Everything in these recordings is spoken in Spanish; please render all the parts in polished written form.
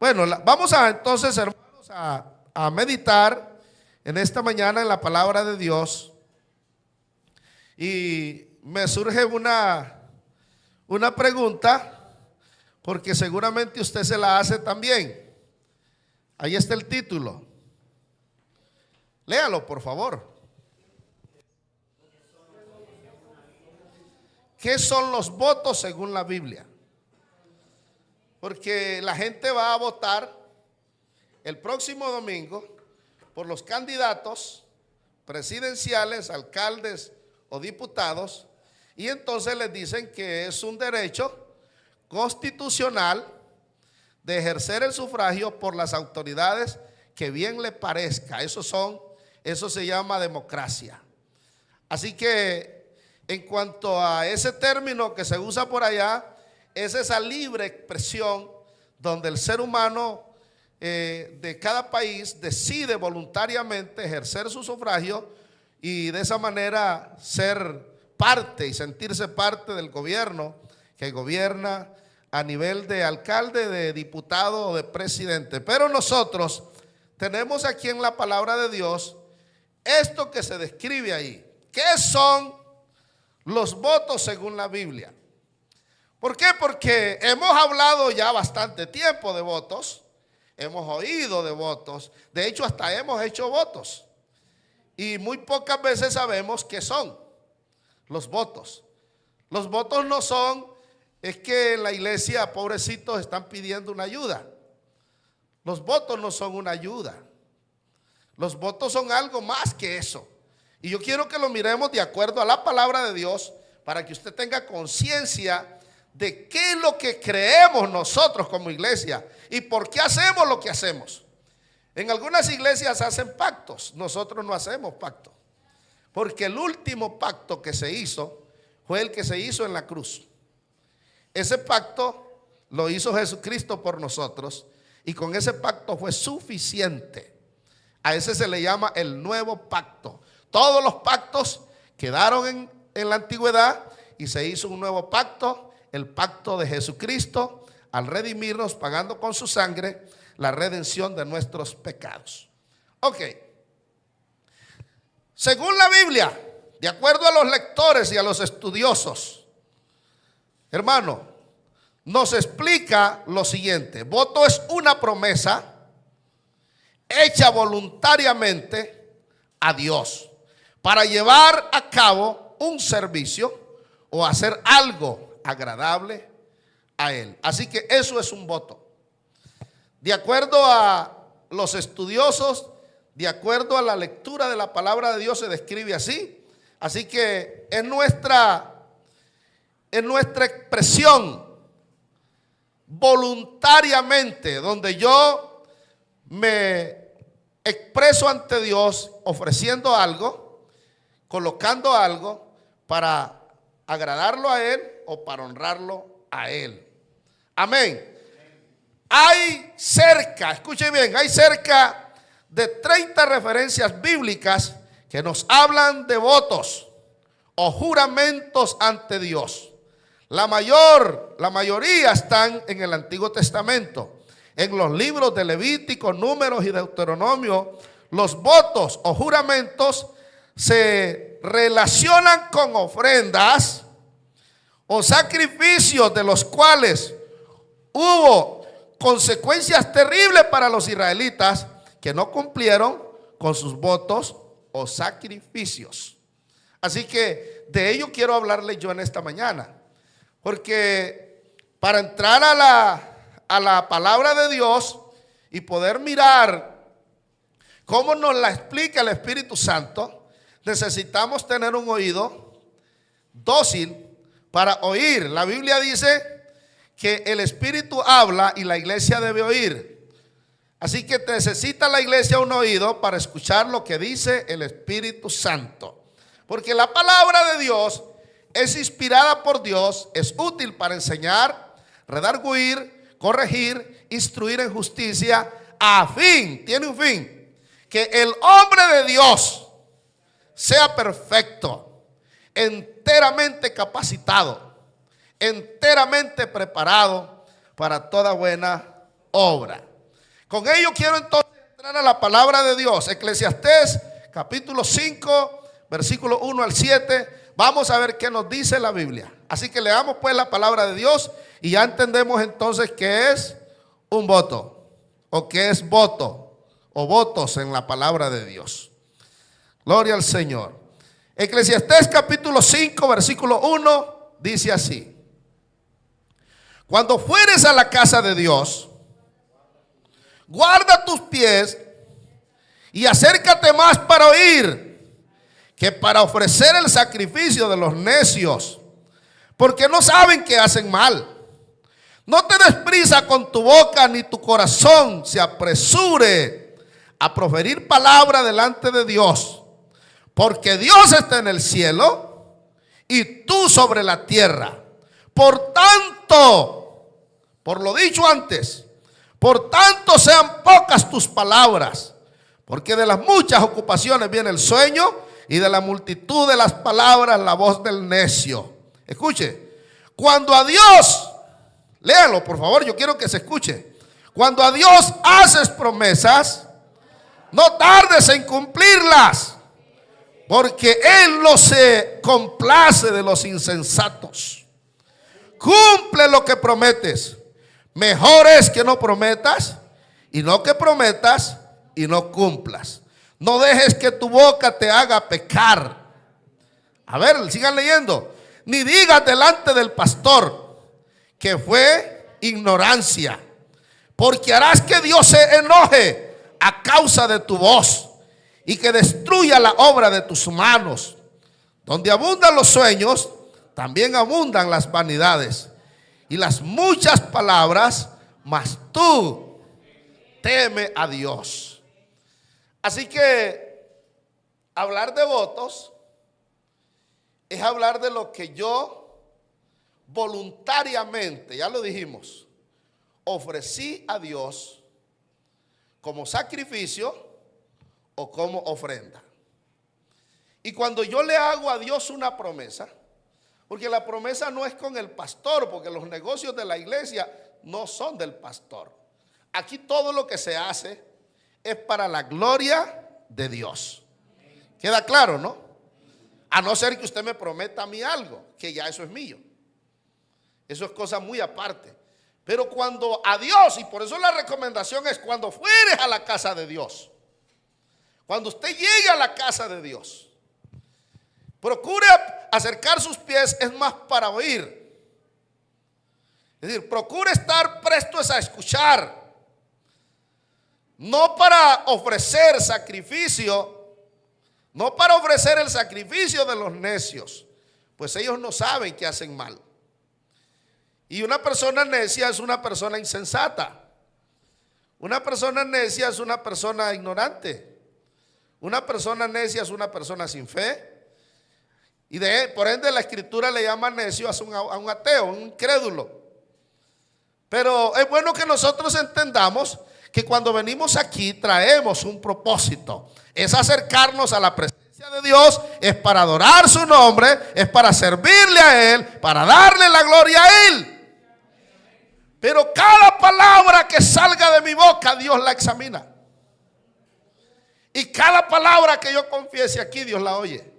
Bueno, vamos a entonces, hermanos, a meditar en esta mañana en la palabra de Dios. Y me surge una pregunta, porque seguramente usted se la hace también. Ahí está el título. Léalo, por favor. ¿Qué son los votos según la Biblia? Porque la gente va a votar el próximo domingo por los candidatos presidenciales, alcaldes o diputados, y entonces les dicen que es un derecho constitucional de ejercer el sufragio por las autoridades que bien le parezca. Eso se llama democracia. Así que en cuanto a ese término que se usa por allá, es esa libre expresión donde el ser humano de cada país decide voluntariamente ejercer su sufragio y de esa manera ser parte y sentirse parte del gobierno que gobierna a nivel de alcalde, de diputado o de presidente. Pero nosotros tenemos aquí en la palabra de Dios esto que se describe ahí. ¿Qué son los votos según la Biblia? ¿Por qué? Porque hemos hablado ya bastante tiempo de votos, hemos oído de votos, de hecho hasta hemos hecho votos y muy pocas veces sabemos qué son los votos. Los votos no son, es que en la iglesia pobrecitos están pidiendo una ayuda. Los votos no son una ayuda. Los votos son algo más que eso. Y yo quiero que lo miremos de acuerdo a la palabra de Dios para que usted tenga conciencia de qué es lo que creemos nosotros como iglesia y por qué hacemos lo que hacemos. En algunas iglesias hacen pactos, nosotros no hacemos pactos, porque el último pacto que se hizo fue el que se hizo en la cruz. Ese pacto lo hizo Jesucristo por nosotros y con ese pacto fue suficiente. A ese se le llama el nuevo pacto. Todos los pactos quedaron en la antigüedad y se hizo un nuevo pacto, el pacto de Jesucristo, al redimirnos pagando con su sangre la redención de nuestros pecados. Ok. Según la Biblia, de acuerdo a los lectores y a los estudiosos, hermano, nos explica lo siguiente: voto es una promesa hecha voluntariamente a Dios para llevar a cabo un servicio o hacer algo agradable a Él. Así que eso es un voto. De acuerdo a los estudiosos, de acuerdo a la lectura de la palabra de Dios, se describe así. Así que es nuestra expresión voluntariamente, donde yo me expreso ante Dios ofreciendo algo, colocando algo para agradarlo a Él o para honrarlo a Él. Amén. Hay cerca, escuche bien, hay cerca de 30 referencias bíblicas que nos hablan de votos o juramentos ante Dios. La mayoría están en el Antiguo Testamento. En los libros de Levítico, Números y Deuteronomio, los votos o juramentos se relacionan con ofrendas o sacrificios de los cuales hubo consecuencias terribles para los israelitas que no cumplieron con sus votos o sacrificios. Así que de ello quiero hablarles yo en esta mañana, porque para entrar a la palabra de Dios y poder mirar cómo nos la explica el Espíritu Santo, necesitamos tener un oído dócil para oír. La Biblia dice que el Espíritu habla y la iglesia debe oír. Así que necesita la iglesia un oído para escuchar lo que dice el Espíritu Santo. Porque la palabra de Dios es inspirada por Dios, es útil para enseñar, redarguir, corregir, instruir en justicia, a fin, tiene un fin, que el hombre de Dios sea perfecto, enteramente capacitado, enteramente preparado para toda buena obra. Con ello quiero entonces entrar a la palabra de Dios. Eclesiastés capítulo 5, versículo 1 al 7. Vamos a ver qué nos dice la Biblia. Así que leamos pues la palabra de Dios y ya entendemos entonces qué es un voto, o qué es voto, o votos en la palabra de Dios. Gloria al Señor. Eclesiastés capítulo 5, versículo 1 dice así: cuando fueres a la casa de Dios, guarda tus pies y acércate más para oír que para ofrecer el sacrificio de los necios, porque no saben que hacen mal. No te des prisa con tu boca, ni tu corazón se apresure a proferir palabra delante de Dios, porque Dios está en el cielo y tú sobre la tierra. Por tanto, por lo dicho antes, por tanto sean pocas tus palabras, porque de las muchas ocupaciones viene el sueño, y de la multitud de las palabras la voz del necio. Escuche, cuando a Dios, léalo por favor, yo quiero que se escuche. Cuando a Dios haces promesas, no tardes en cumplirlas, porque Él no se complace de los insensatos. Cumple lo que prometes. Mejor es que no prometas, y no que prometas y no cumplas. No dejes que tu boca te haga pecar. A ver, sigan leyendo. Ni digas delante del pastor que fue ignorancia, porque harás que Dios se enoje a causa de tu voz y que destruya la obra de tus manos. Donde abundan los sueños, también abundan las vanidades y las muchas palabras, mas tú teme a Dios. Así que hablar de votos es hablar de lo que yo voluntariamente, ya lo dijimos, ofrecí a Dios como sacrificio o como ofrenda. Y cuando yo le hago a Dios una promesa, porque la promesa no es con el pastor, porque los negocios de la iglesia no son del pastor. Aquí todo lo que se hace es para la gloria de Dios. ¿Queda claro, no? A no ser que usted me prometa a mí algo, que ya eso es mío. Eso es cosa muy aparte. Pero cuando a Dios, y por eso la recomendación es cuando fueres a la casa de Dios, cuando usted llegue a la casa de Dios, procure acercar sus pies, es más para oír. Es decir, procure estar prestos a escuchar. No para ofrecer sacrificio, no para ofrecer el sacrificio de los necios, pues ellos no saben que hacen mal. Y una persona necia es una persona insensata. Una persona necia es una persona ignorante. Una persona necia es una persona sin fe. Y por ende la escritura le llama necio a un ateo, un incrédulo. Pero es bueno que nosotros entendamos que cuando venimos aquí traemos un propósito. Es acercarnos a la presencia de Dios, es para adorar su nombre, es para servirle a Él, para darle la gloria a Él. Pero cada palabra que salga de mi boca, Dios la examina. Y cada palabra que yo confiese aquí, Dios la oye.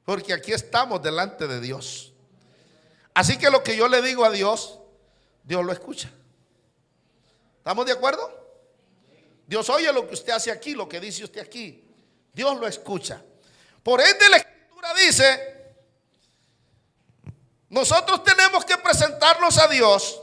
Porque aquí estamos delante de Dios. Así que lo que yo le digo a Dios, Dios lo escucha. ¿Estamos de acuerdo? Dios oye lo que usted hace aquí, lo que dice usted aquí. Dios lo escucha. Por ende la escritura dice, nosotros tenemos que presentarnos a Dios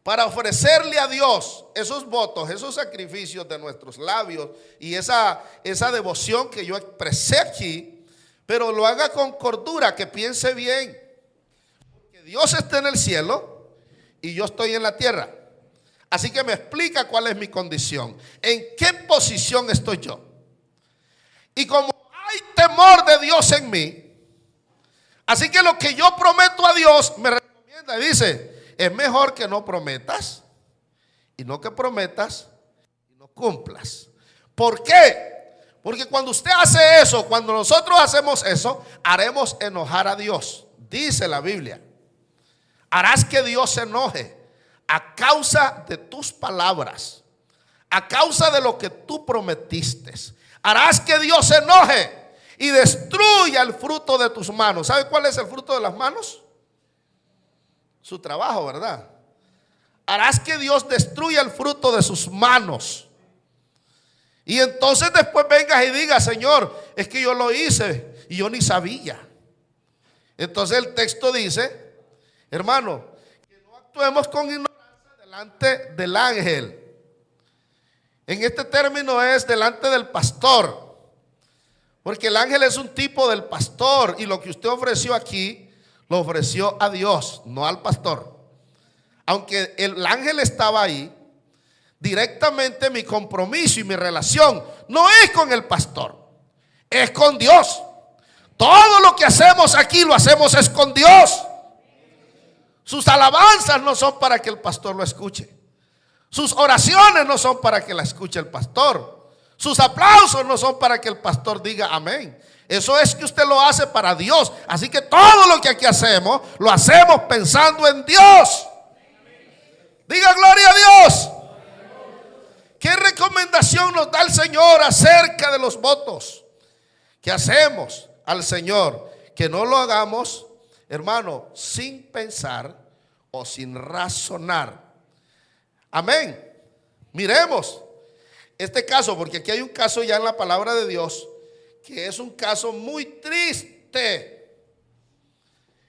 para ofrecerle a Dios esos votos, esos sacrificios de nuestros labios y esa devoción que yo expresé aquí, pero lo haga con cordura, que piense bien. Porque Dios está en el cielo y yo estoy en la tierra. Así que me explica cuál es mi condición, en qué posición estoy yo. Y como hay temor de Dios en mí, así que lo que yo prometo a Dios me recomienda y dice, es mejor que no prometas y no que prometas y no cumplas. ¿Por qué? Porque cuando usted hace eso, cuando nosotros hacemos eso, haremos enojar a Dios. Dice la Biblia, harás que Dios se enoje a causa de tus palabras, a causa de lo que tú prometiste, harás que Dios se enoje y destruya el fruto de tus manos. ¿Sabe cuál es el fruto de las manos? Su trabajo, ¿verdad? Harás que Dios destruya el fruto de sus manos. Y entonces después vengas y digas: Señor, es que yo lo hice y yo ni sabía. Entonces el texto dice, hermano, que no actuemos con ignorancia delante del ángel. En este término es delante del pastor, porque el ángel es un tipo del pastor, y lo que usted ofreció aquí lo ofreció a Dios, no al pastor. Aunque el ángel estaba ahí, directamente mi compromiso y mi relación no es con el pastor, es con Dios. Todo lo que hacemos aquí lo hacemos es con Dios. Sus alabanzas no son para que el pastor lo escuche. Sus oraciones no son para que la escuche el pastor. Sus aplausos no son para que el pastor diga amén. Eso es que usted lo hace para Dios. Así que todo lo que aquí hacemos, lo hacemos pensando en Dios. Diga gloria a Dios. ¿Qué recomendación nos da el Señor acerca de los votos que hacemos al Señor? Que no lo hagamos, hermano, sin pensar o sin razonar. Amén. Miremos este caso, porque aquí hay un caso ya en la palabra de Dios que es un caso muy triste.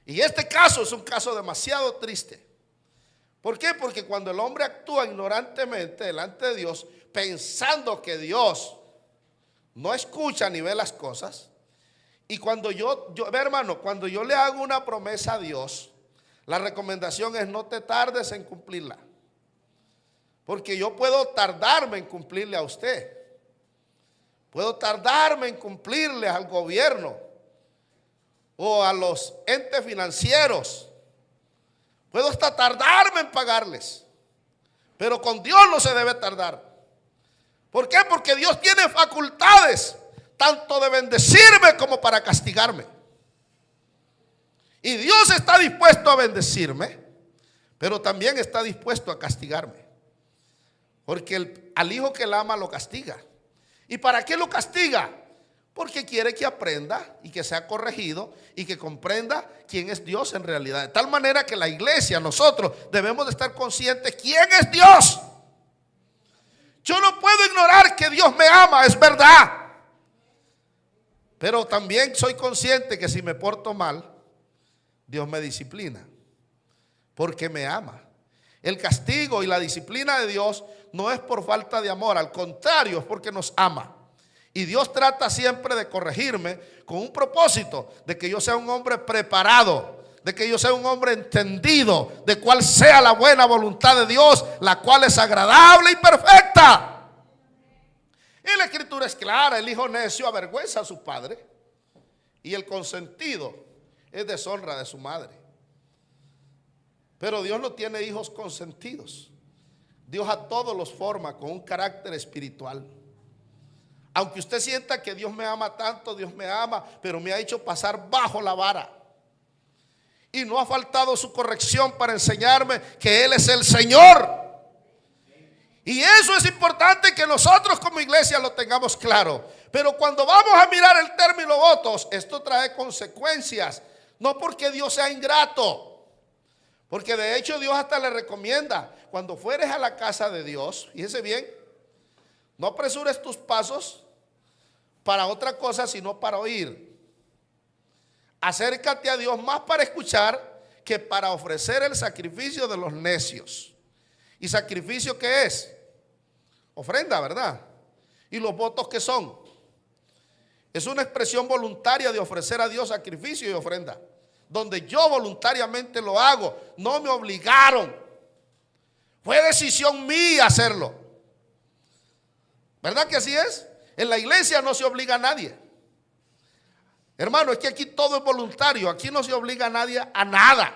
Y este caso es un caso demasiado triste. ¿Por qué? Porque cuando el hombre actúa ignorantemente delante de Dios, pensando que Dios no escucha ni ve las cosas, y cuando ve, hermano, cuando yo le hago una promesa a Dios, la recomendación es: no te tardes en cumplirla. Porque yo puedo tardarme en cumplirle a usted. Puedo tardarme en cumplirle al gobierno o a los entes financieros. Puedo hasta tardarme en pagarles. Pero con Dios no se debe tardar. ¿Por qué? Porque Dios tiene facultades tanto de bendecirme como para castigarme. Y Dios está dispuesto a bendecirme, pero también está dispuesto a castigarme. Porque al hijo que él ama lo castiga. ¿Y para qué lo castiga? Porque quiere que aprenda y que sea corregido y que comprenda quién es Dios en realidad. De tal manera que la iglesia, nosotros debemos de estar conscientes quién es Dios. Yo no puedo ignorar que Dios me ama, es verdad. Pero también soy consciente que si me porto mal, Dios me disciplina, porque me ama. El castigo y la disciplina de Dios no es por falta de amor, al contrario, es porque nos ama. Y Dios trata siempre de corregirme con un propósito de que yo sea un hombre preparado, de que yo sea un hombre entendido de cuál sea la buena voluntad de Dios, la cual es agradable y perfecta. Y la escritura es clara: el hijo necio avergüenza a su padre y el consentido es deshonra de su madre. Pero Dios no tiene hijos consentidos. Dios a todos los forma con un carácter espiritual. Aunque usted sienta que Dios me ama tanto, Dios me ama, pero me ha hecho pasar bajo la vara. Y no ha faltado su corrección para enseñarme que Él es el Señor. Y eso es importante que nosotros como iglesia lo tengamos claro. Pero cuando vamos a mirar el término votos, esto trae consecuencias. No porque Dios sea ingrato. Porque de hecho Dios hasta le recomienda: cuando fueres a la casa de Dios, fíjese bien, no apresures tus pasos para otra cosa sino para oír. Acércate a Dios más para escuchar que para ofrecer el sacrificio de los necios. ¿Y sacrificio qué es? Ofrenda, ¿verdad? ¿Y los votos qué son? Es una expresión voluntaria de ofrecer a Dios sacrificio y ofrenda, donde yo voluntariamente lo hago. No me obligaron. Fue decisión mía hacerlo. ¿Verdad que así es? En la iglesia no se obliga a nadie. Hermano, es que aquí todo es voluntario. Aquí no se obliga a nadie a nada.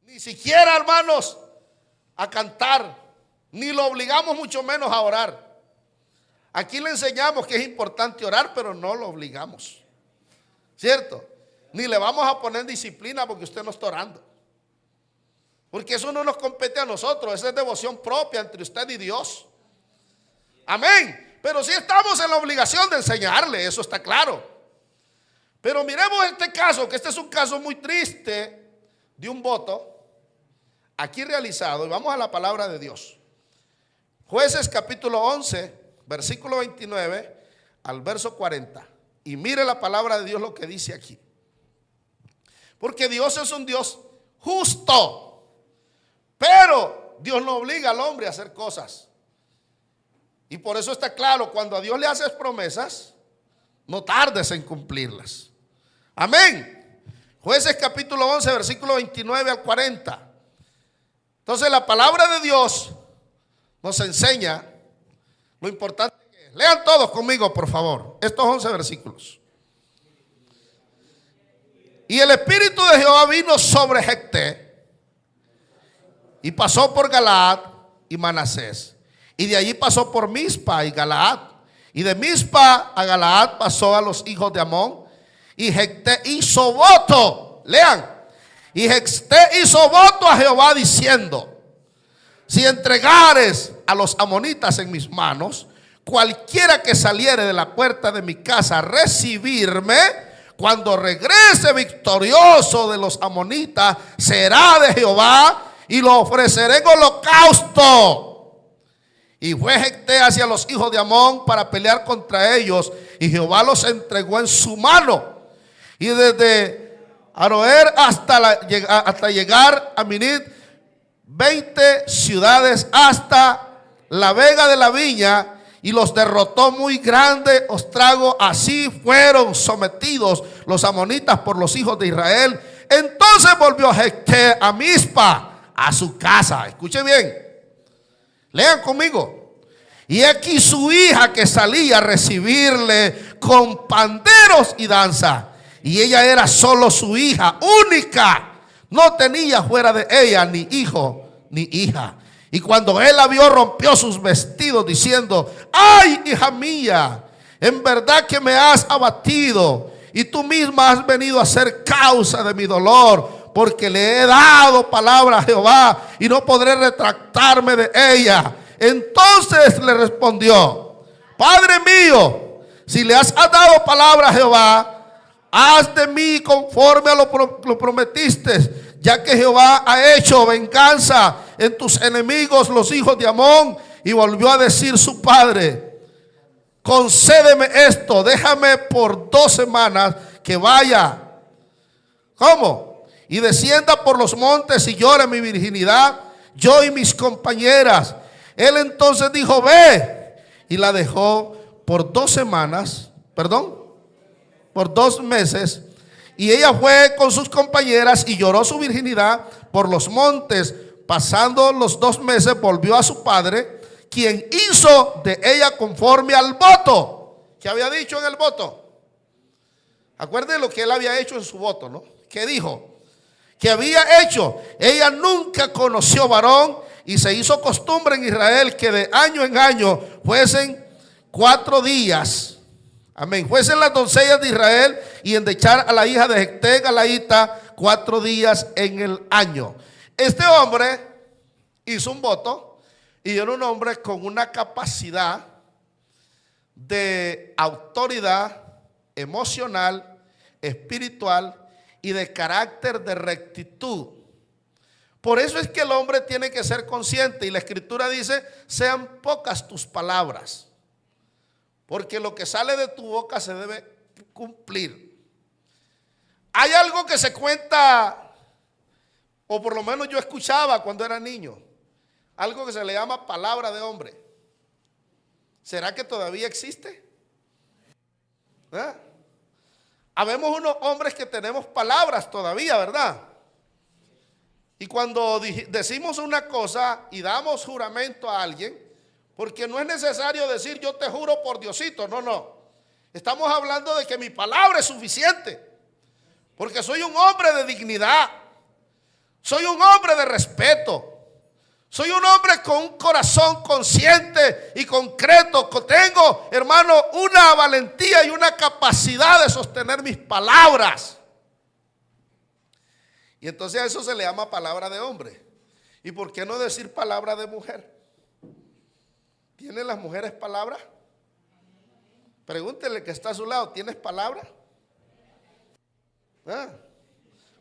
Ni siquiera, hermanos, a cantar. Ni lo obligamos mucho menos a orar. Aquí le enseñamos que es importante orar, pero no lo obligamos. ¿Cierto? Ni le vamos a poner disciplina porque usted no está orando. Porque eso no nos compete a nosotros, esa es devoción propia entre usted y Dios. Amén. Pero sí estamos en la obligación de enseñarle, eso está claro. Pero miremos este caso, que este es un caso muy triste de un voto aquí realizado. Y vamos a la palabra de Dios. Jueces capítulo 11, versículo 29 al verso 40. Y mire la palabra de Dios lo que dice aquí. Porque Dios es un Dios justo. Pero Dios no obliga al hombre a hacer cosas. Y por eso está claro, cuando a Dios le haces promesas, no tardes en cumplirlas. Amén. Jueces capítulo 11, versículo 29 al 40. Entonces la palabra de Dios nos enseña lo importante que es. Lean todos conmigo, por favor, estos 11 versículos. Y el Espíritu de Jehová vino sobre Jefté y pasó por Galaad y Manasés. Y de allí pasó por Mizpa y Galaad. Y de Mizpa a Galaad pasó a los hijos de Amón. Y Jefté hizo voto. Lean. Y Jefté hizo voto a Jehová diciendo: si entregares a los amonitas en mis manos, cualquiera que saliere de la puerta de mi casa a recibirme, cuando regrese victorioso de los amonitas, será de Jehová, y lo ofreceré en holocausto. Y fue Jefté hacia los hijos de Amón para pelear contra ellos, y Jehová los entregó en su mano. Y desde Aroer hasta llegar a Minit, 20 ciudades hasta la vega de la viña, y los derrotó muy grande ostrago. Así fueron sometidos los amonitas por los hijos de Israel. Entonces volvió Jefté a Mizpa, a su casa. Escuche bien, lean conmigo. Y aquí su hija que salía a recibirle con panderos y danza. Y ella era solo su hija única, no tenía fuera de ella ni hijo ni hija. Y cuando él la vio, rompió sus vestidos diciendo: ay, hija mía, en verdad que me has abatido, y tú misma has venido a ser causa de mi dolor, porque le he dado palabra a Jehová y no podré retractarme de ella. Entonces le respondió: Padre mío, si le has dado palabra a Jehová, haz de mí conforme a lo prometiste, ya que Jehová ha hecho venganza en tus enemigos, los hijos de Amón. Y volvió a decir su padre: concédeme esto, déjame por 2 semanas que vaya. ¿Cómo? Y descienda por los montes y llore mi virginidad, yo y mis compañeras. Él entonces dijo: ve. Y la dejó por 2 semanas, por 2 meses. Y ella fue con sus compañeras y lloró su virginidad por los montes. Pasando los 2 meses, volvió a su padre, quien hizo de ella conforme al voto que había dicho en el voto. Acuérdense lo que él había hecho en su voto, ¿no? ¿Qué dijo? Que había hecho. Ella nunca conoció varón, y se hizo costumbre en Israel que de año en año fuesen 4 días. Amén. Fuesen las doncellas de Israel y endechar a la hija de Jefté Galaíta 4 días en el año. Este hombre hizo un voto, y era un hombre con una capacidad de autoridad emocional, espiritual y de carácter de rectitud. Por eso es que el hombre tiene que ser consciente, y la escritura dice: sean pocas tus palabras, porque lo que sale de tu boca se debe cumplir. Hay algo que se cuenta, o por lo menos yo escuchaba cuando era niño, algo que se le llama palabra de hombre. ¿Será que todavía existe? Habemos unos hombres que tenemos palabras todavía, ¿verdad? Y cuando decimos una cosa y damos juramento a alguien, porque no es necesario decir yo te juro por Diosito, no. Estamos hablando de que mi palabra es suficiente, porque soy un hombre de dignidad, soy un hombre de respeto, soy un hombre con un corazón consciente y concreto. Tengo, hermano, una valentía y una capacidad de sostener mis palabras. Y entonces a eso se le llama palabra de hombre. ¿Y por qué no decir palabra de mujer? ¿Tienen las mujeres palabra? Pregúntele que está a su lado, ¿tienes palabra?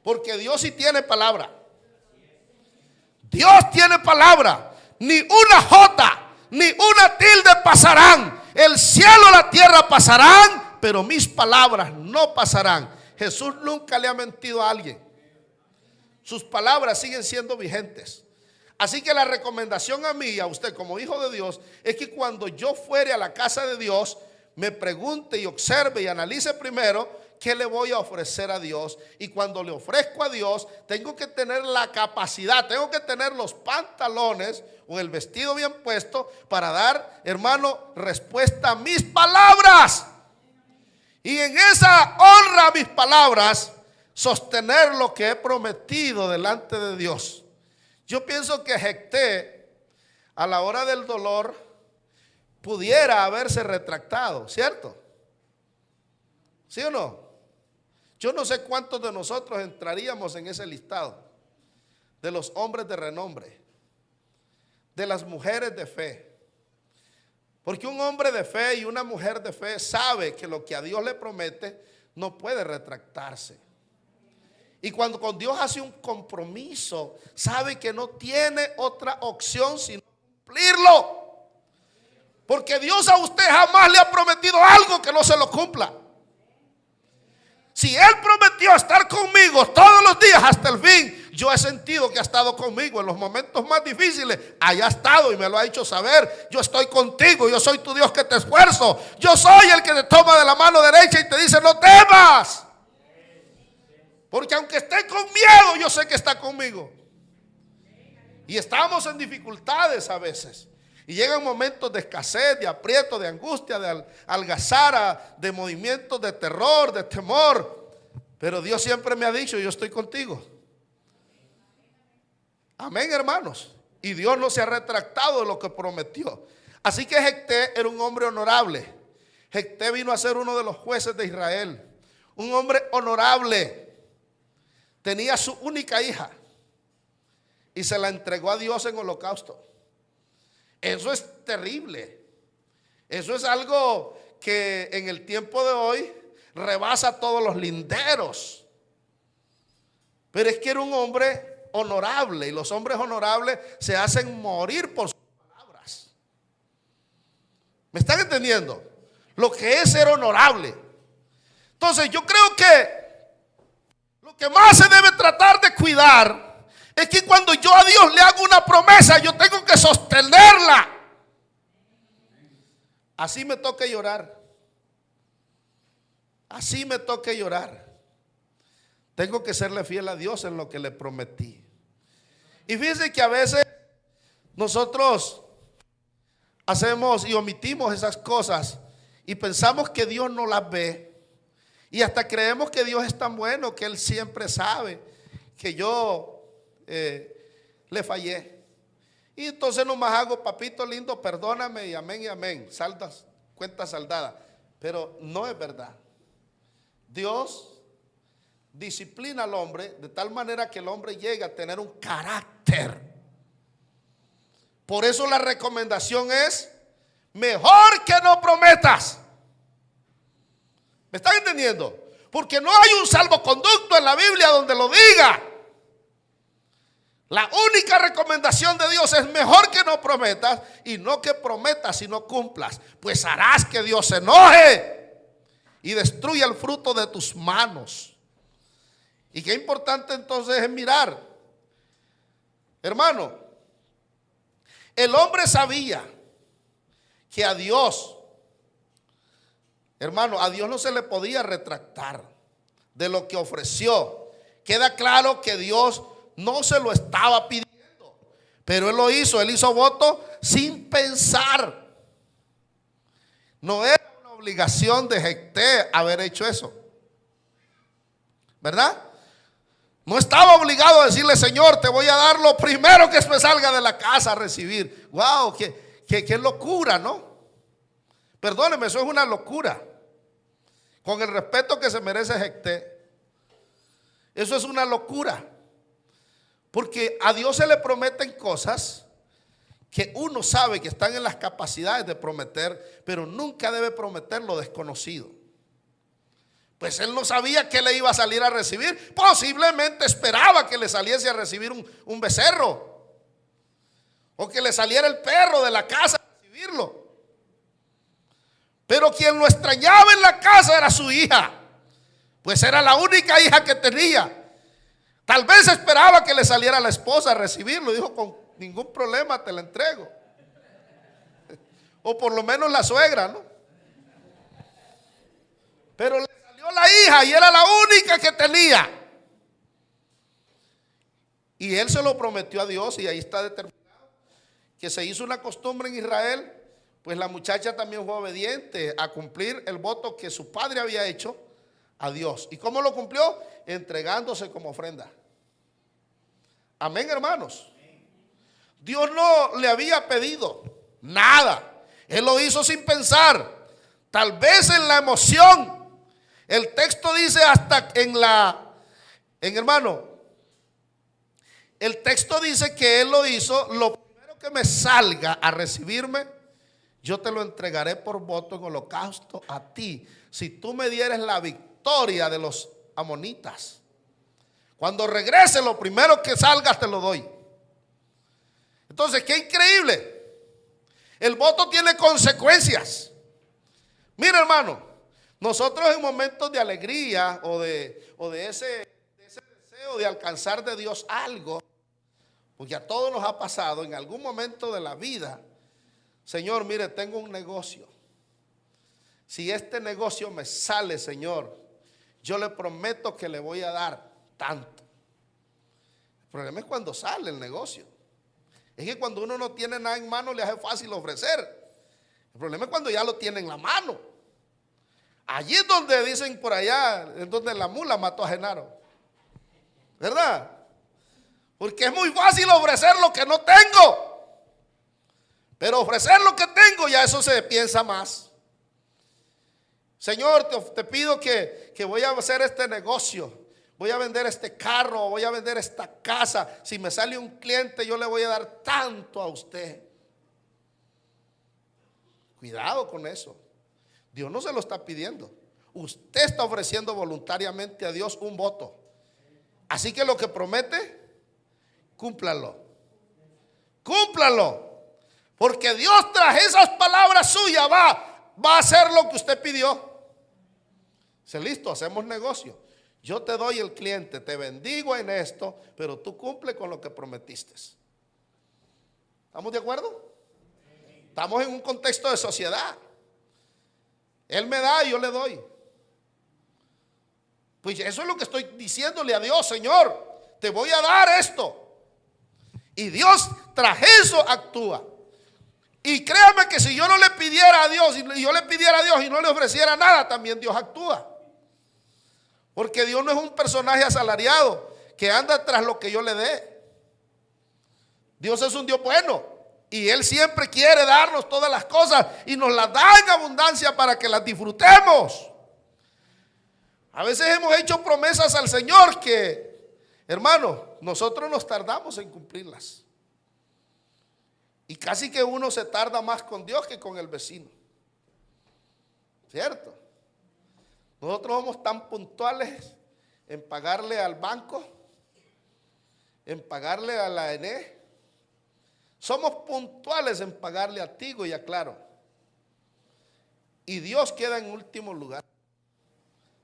Porque Dios sí tiene palabra. Dios tiene palabra. Ni una jota, ni una tilde pasarán. El cielo y la tierra pasarán, pero mis palabras no pasarán. Jesús nunca le ha mentido a alguien. Sus palabras siguen siendo vigentes. Así que la recomendación a mí y a usted como hijo de Dios es que cuando yo fuere a la casa de Dios, me pregunte y observe y analice primero qué le voy a ofrecer a Dios. Y cuando le ofrezco a Dios, tengo que tener la capacidad, tengo que tener los pantalones o el vestido bien puesto para dar, hermano, respuesta a mis palabras. Y en esa honra a mis palabras, sostener lo que he prometido delante de Dios. Yo pienso que Jefté, a la hora del dolor, pudiera haberse retractado, ¿cierto? ¿Sí o no? Yo no sé cuántos de nosotros entraríamos en ese listado de los hombres de renombre, de las mujeres de fe. Porque un hombre de fe y una mujer de fe sabe que lo que a Dios le promete no puede retractarse. Y cuando con Dios hace un compromiso, sabe que no tiene otra opción sino cumplirlo. Porque Dios a usted jamás le ha prometido algo que no se lo cumpla. Si Él prometió estar conmigo todos los días hasta el fin, yo he sentido que ha estado conmigo en los momentos más difíciles. Allá ha estado y me lo ha hecho saber. Yo estoy contigo, yo soy tu Dios que te esfuerzo. Yo soy el que te toma de la mano derecha y te dice no temas. Porque aunque esté con miedo, yo sé que está conmigo. Y estamos en dificultades a veces. Y llegan momentos de escasez, de aprieto, de angustia, de algazara, de movimientos de terror, de temor. Pero Dios siempre me ha dicho, yo estoy contigo. Amén, hermanos. Y Dios no se ha retractado de lo que prometió. Así que Jefté era un hombre honorable. Jefté vino a ser uno de los jueces de Israel. Un hombre honorable. Tenía su única hija y se la entregó a Dios en holocausto. Eso es terrible. Eso es algo que en el tiempo de hoy rebasa todos los linderos. Pero es que era un hombre honorable y los hombres honorables se hacen morir por sus palabras. ¿Me están entendiendo? Lo que es ser honorable. Entonces yo creo que lo que más se debe tratar de cuidar es que cuando yo a Dios le hago una promesa, yo tengo que sostenerla. Así me toca llorar. Así me toca llorar. Tengo que serle fiel a Dios en lo que le prometí. Y fíjense que a veces nosotros hacemos y omitimos esas cosas y pensamos que Dios no las ve. Y hasta creemos que Dios es tan bueno que Él siempre sabe que yo le fallé. Y entonces nomás hago, papito lindo, perdóname y amén, saldas, cuenta saldada. Pero no es verdad. Dios disciplina al hombre de tal manera que el hombre llegue a tener un carácter. Por eso la recomendación es, mejor que no prometas. ¿Me están entendiendo? Porque no hay un salvoconducto en la Biblia donde lo diga. La única recomendación de Dios es mejor que no prometas y no que prometas sino cumplas. Pues harás que Dios se enoje y destruya el fruto de tus manos. Y qué importante entonces es mirar. Hermano, el hombre sabía que a Dios, hermano, a Dios no se le podía retractar de lo que ofreció. Queda claro que Dios no se lo estaba pidiendo, pero él lo hizo, él hizo voto sin pensar. No era una obligación de Jefté haber hecho eso, ¿verdad? No estaba obligado a decirle, Señor, te voy a dar lo primero que me salga de la casa a recibir. Wow, qué locura, ¿no? Perdóneme, eso es una locura. Con el respeto que se merece Jefté, eso es una locura. Porque a Dios se le prometen cosas que uno sabe que están en las capacidades de prometer, pero nunca debe prometer lo desconocido. Pues él no sabía que le iba a salir a recibir. Posiblemente esperaba que le saliese a recibir un becerro, o que le saliera el perro de la casa a recibirlo. Pero quien lo extrañaba en la casa era su hija, pues era la única hija que tenía. Tal vez esperaba que le saliera la esposa a recibirlo. Dijo, con ningún problema te la entrego. O por lo menos la suegra, ¿no? Pero le salió la hija y era la única que tenía. Y él se lo prometió a Dios, y ahí está determinado que se hizo una costumbre en Israel. Pues la muchacha también fue obediente a cumplir el voto que su padre había hecho a Dios. ¿Y cómo lo cumplió? Entregándose como ofrenda. Amén, hermanos. Dios no le había pedido nada. Él lo hizo sin pensar. Tal vez en la emoción. El texto dice hasta hermano, el texto dice que él lo hizo. Lo primero que me salga a recibirme, yo te lo entregaré por voto en holocausto a ti, si tú me dieres la victoria de los amonitas. Cuando regrese, lo primero que salga te lo doy. Entonces, qué increíble. El voto tiene consecuencias. Mira, hermano, nosotros en momentos de alegría o de ese deseo de alcanzar de Dios algo, porque a todos nos ha pasado en algún momento de la vida. Señor, mire, tengo un negocio. Si este negocio me sale, Señor, yo le prometo que le voy a dar tanto. El problema es cuando sale el negocio. Es que cuando uno no tiene nada en mano le hace fácil ofrecer. El problema es cuando ya lo tiene en la mano. Allí es donde dicen por allá, es donde la mula mató a Genaro, ¿verdad? Porque es muy fácil ofrecer lo que no tengo. Pero ofrecer lo que tengo, ya eso se piensa más. Señor, te pido que voy a hacer este negocio. Voy a vender este carro, voy a vender esta casa. Si me sale un cliente, yo le voy a dar tanto a usted. Cuidado con eso. Dios no se lo está pidiendo. Usted está ofreciendo voluntariamente a Dios un voto. Así que lo que promete, cúmplalo. Cúmplalo. Porque Dios tras esas palabras suyas va a hacer lo que usted pidió. Dice, listo, hacemos negocio. Yo te doy el cliente, te bendigo en esto, pero tú cumple con lo que prometiste. ¿Estamos de acuerdo? Estamos en un contexto de sociedad. Él me da y yo le doy. Pues eso es lo que estoy diciéndole a Dios, Señor, te voy a dar esto. Y Dios tras eso actúa. Y créame que si yo no le pidiera a Dios, y yo le pidiera a Dios y no le ofreciera nada, también Dios actúa. Porque Dios no es un personaje asalariado que anda tras lo que yo le dé. Dios es un Dios bueno y Él siempre quiere darnos todas las cosas y nos las da en abundancia para que las disfrutemos. A veces hemos hecho promesas al Señor que, hermano, nosotros nos tardamos en cumplirlas. Y casi que uno se tarda más con Dios que con el vecino. ¿Cierto? Nosotros somos tan puntuales en pagarle al banco, en pagarle a la ENE. Somos puntuales en pagarle a Tigo y a Claro. Y Dios queda en último lugar.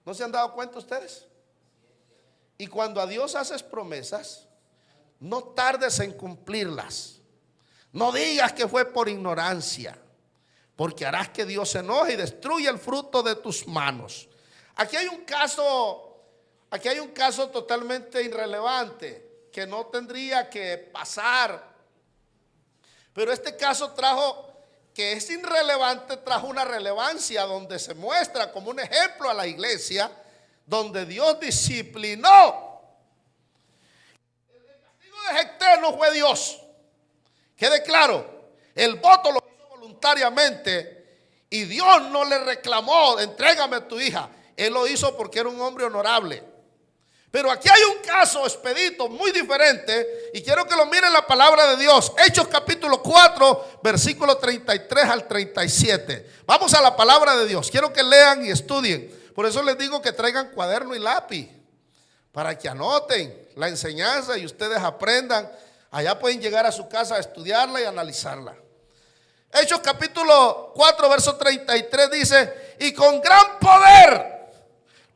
¿No se han dado cuenta ustedes? Y cuando a Dios haces promesas, no tardes en cumplirlas. No digas que fue por ignorancia, porque harás que Dios se enoje y destruya el fruto de tus manos. Aquí hay un caso totalmente irrelevante que no tendría que pasar. Pero este caso que es irrelevante, trajo una relevancia donde se muestra como un ejemplo a la iglesia, donde Dios disciplinó. El castigo de Jefté no fue Dios. Quede claro, el voto lo hizo voluntariamente y Dios no le reclamó, entrégame a tu hija. Él lo hizo porque era un hombre honorable. Pero aquí hay un caso expedito muy diferente y quiero que lo miren la palabra de Dios. Hechos capítulo 4, versículo 33 al 37. Vamos a la palabra de Dios. Quiero que lean y estudien. Por eso les digo que traigan cuaderno y lápiz para que anoten la enseñanza y ustedes aprendan. Allá pueden llegar a su casa a estudiarla y analizarla. Hechos capítulo 4, verso 33 dice: y con gran poder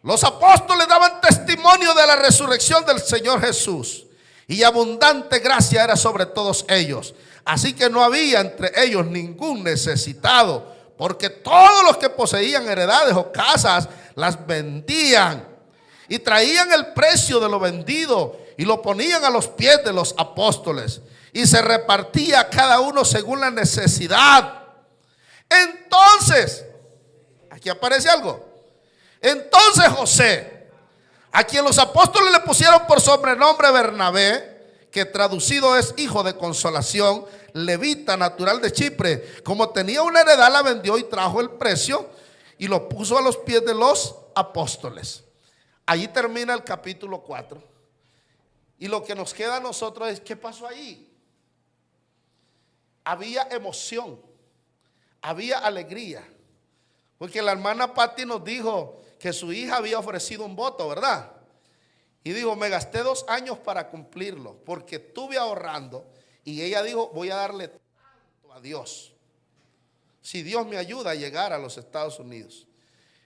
los apóstoles daban testimonio de la resurrección del Señor Jesús, y abundante gracia era sobre todos ellos. Así que no había entre ellos ningún necesitado, porque todos los que poseían heredades o casas las vendían y traían el precio de lo vendido y lo ponían a los pies de los apóstoles, y se repartía cada uno según la necesidad. Entonces, aquí aparece algo. Entonces José, a quien los apóstoles le pusieron por sobrenombre Bernabé, que traducido es hijo de consolación, levita, natural de Chipre, como tenía una heredad, la vendió y trajo el precio y lo puso a los pies de los apóstoles. Allí termina el capítulo 4. Y lo que nos queda a nosotros es: ¿qué pasó ahí? Había emoción, había alegría, porque la hermana Patti nos dijo que su hija había ofrecido un voto, ¿verdad? Y dijo: me gasté 2 años para cumplirlo, porque estuve ahorrando. Y ella dijo: voy a darle tanto a Dios, si Dios me ayuda a llegar a los Estados Unidos.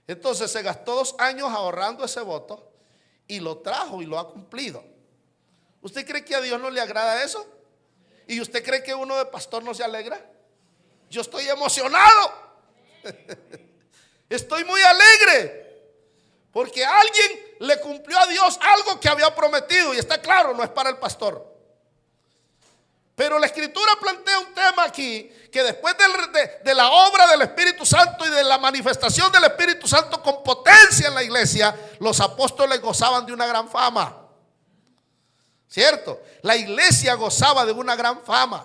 Entonces se gastó 2 años ahorrando ese voto y lo trajo y lo ha cumplido. ¿Usted cree que a Dios no le agrada eso? ¿Y usted cree que uno de pastor no se alegra? Yo estoy emocionado. Estoy muy alegre. Porque alguien le cumplió a Dios algo que había prometido. Y está claro, no es para el pastor. Pero la Escritura plantea un tema aquí, que después de la obra del Espíritu Santo y de la manifestación del Espíritu Santo con potencia en la iglesia, los apóstoles gozaban de una gran fama. ¿Cierto? La iglesia gozaba de una gran fama.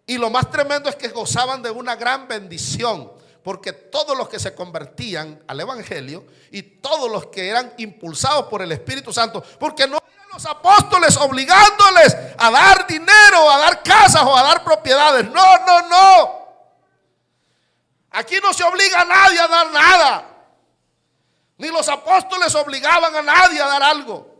Y lo más tremendo es que gozaban de una gran bendición. Porque todos los que se convertían al evangelio y todos los que eran impulsados por el Espíritu Santo, porque no eran los apóstoles obligándoles a dar dinero, a dar casas o a dar propiedades. No, no, no. Aquí no se obliga a nadie a dar nada. Ni los apóstoles obligaban a nadie a dar algo.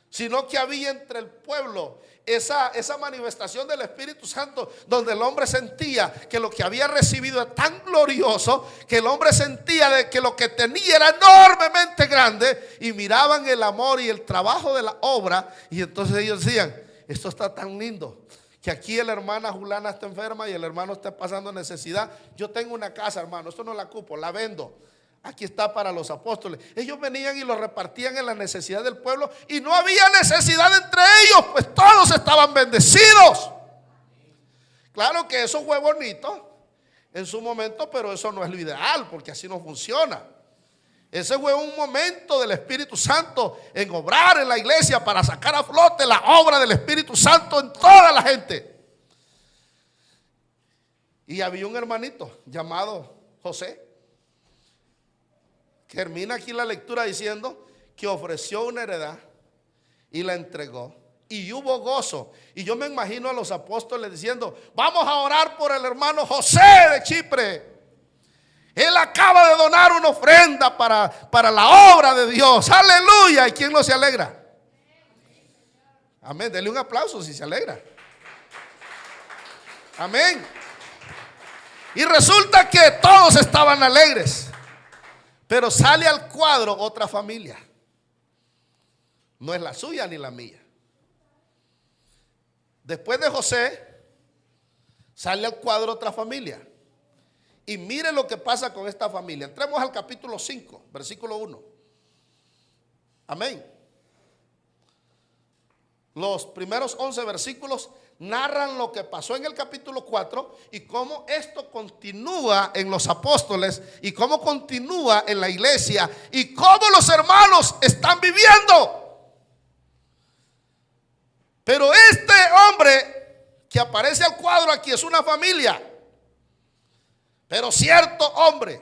Sino que había entre el pueblo esa manifestación del Espíritu Santo, donde el hombre sentía que lo que había recibido era tan glorioso, que el hombre sentía de que lo que tenía era enormemente grande, y miraban el amor y el trabajo de la obra, y entonces ellos decían: esto está tan lindo, que aquí la hermana Julana está enferma y el hermano está pasando necesidad. Yo tengo una casa, hermano, esto no la ocupo, la vendo. Aquí está para los apóstoles. Ellos venían y lo repartían en la necesidad del pueblo, y no había necesidad entre ellos, pues todos estaban bendecidos. Claro que eso fue bonito en su momento, pero eso no es lo ideal, porque así no funciona. Ese fue un momento del Espíritu Santo en obrar en la iglesia para sacar a flote la obra del Espíritu Santo en toda la gente. Y había un hermanito llamado José, termina aquí la lectura diciendo que ofreció una heredad y la entregó, y hubo gozo. Y yo me imagino a los apóstoles diciendo: vamos a orar por el hermano José de Chipre. Él acaba de donar una ofrenda para la obra de Dios. Aleluya. ¿Y quién no se alegra? Amén. Dele un aplauso si se alegra. Amén. Y resulta que todos estaban alegres. Pero sale al cuadro otra familia. No es la suya ni la mía. Después de José, sale al cuadro otra familia. Y mire lo que pasa con esta familia. Entremos al capítulo 5, versículo 1. Amén. Los primeros 11 versículos narran lo que pasó en el capítulo 4 y cómo esto continúa en los apóstoles y cómo continúa en la iglesia y cómo los hermanos están viviendo. Pero este hombre que aparece al cuadro aquí es una familia. Pero cierto hombre,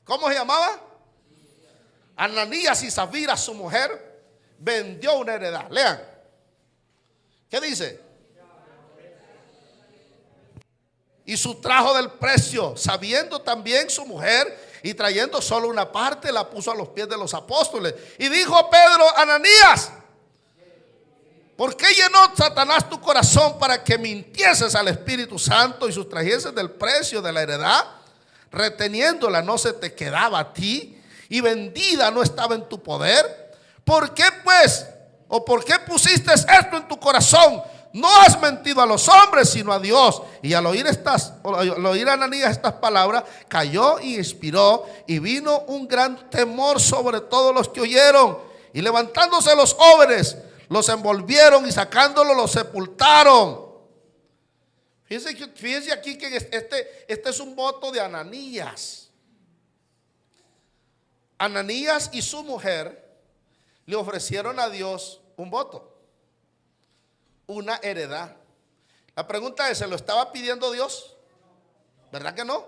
¿cómo se llamaba? Ananías y Zafira, su mujer, vendió una heredad. Lean. ¿Qué dice? Y sustrajo del precio, sabiendo también su mujer, y trayendo solo una parte, la puso a los pies de los apóstoles. Y dijo Pedro: Ananías, ¿por qué llenó Satanás tu corazón para que mintieses al Espíritu Santo y sustrajeses del precio de la heredad? Reteniéndola no se te quedaba a ti, y vendida no estaba en tu poder. ¿Por qué pues, o por qué pusiste esto en tu corazón? No has mentido a los hombres, sino a Dios. Y al oír Ananías estas palabras, cayó y expiró, y vino un gran temor sobre todos los que oyeron. Y levantándose los jóvenes, los envolvieron, y sacándolo los sepultaron. Fíjense aquí que este es un voto de Ananías. Ananías y su mujer le ofrecieron a Dios un voto, una heredad. La pregunta es: ¿se lo estaba pidiendo Dios? ¿Verdad que no?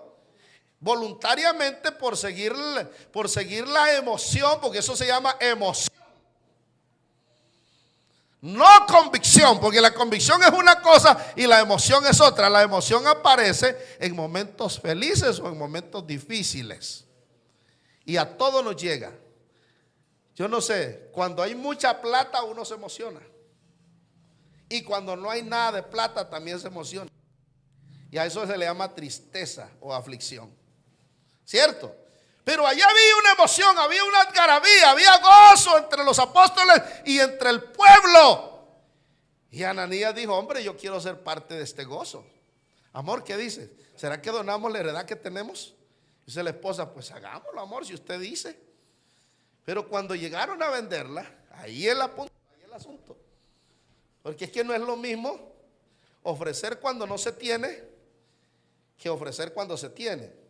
Voluntariamente, por seguir la emoción, porque eso se llama emoción. No convicción, porque la convicción es una cosa y la emoción es otra. La emoción aparece en momentos felices o en momentos difíciles. Y a todos nos llega. Yo no sé, cuando hay mucha plata uno se emociona. Y cuando no hay nada de plata también se emociona. Y a eso se le llama tristeza o aflicción. ¿Cierto? Pero allá había una emoción, había una algarabía, había gozo entre los apóstoles y entre el pueblo. Y Ananías dijo: hombre, yo quiero ser parte de este gozo. Amor, ¿qué dice? ¿Será que donamos la heredad que tenemos? Dice la esposa: pues hagámoslo, amor, si usted dice. Pero cuando llegaron a venderla, ahí el asunto. Porque es que no es lo mismo ofrecer cuando no se tiene que ofrecer cuando se tiene.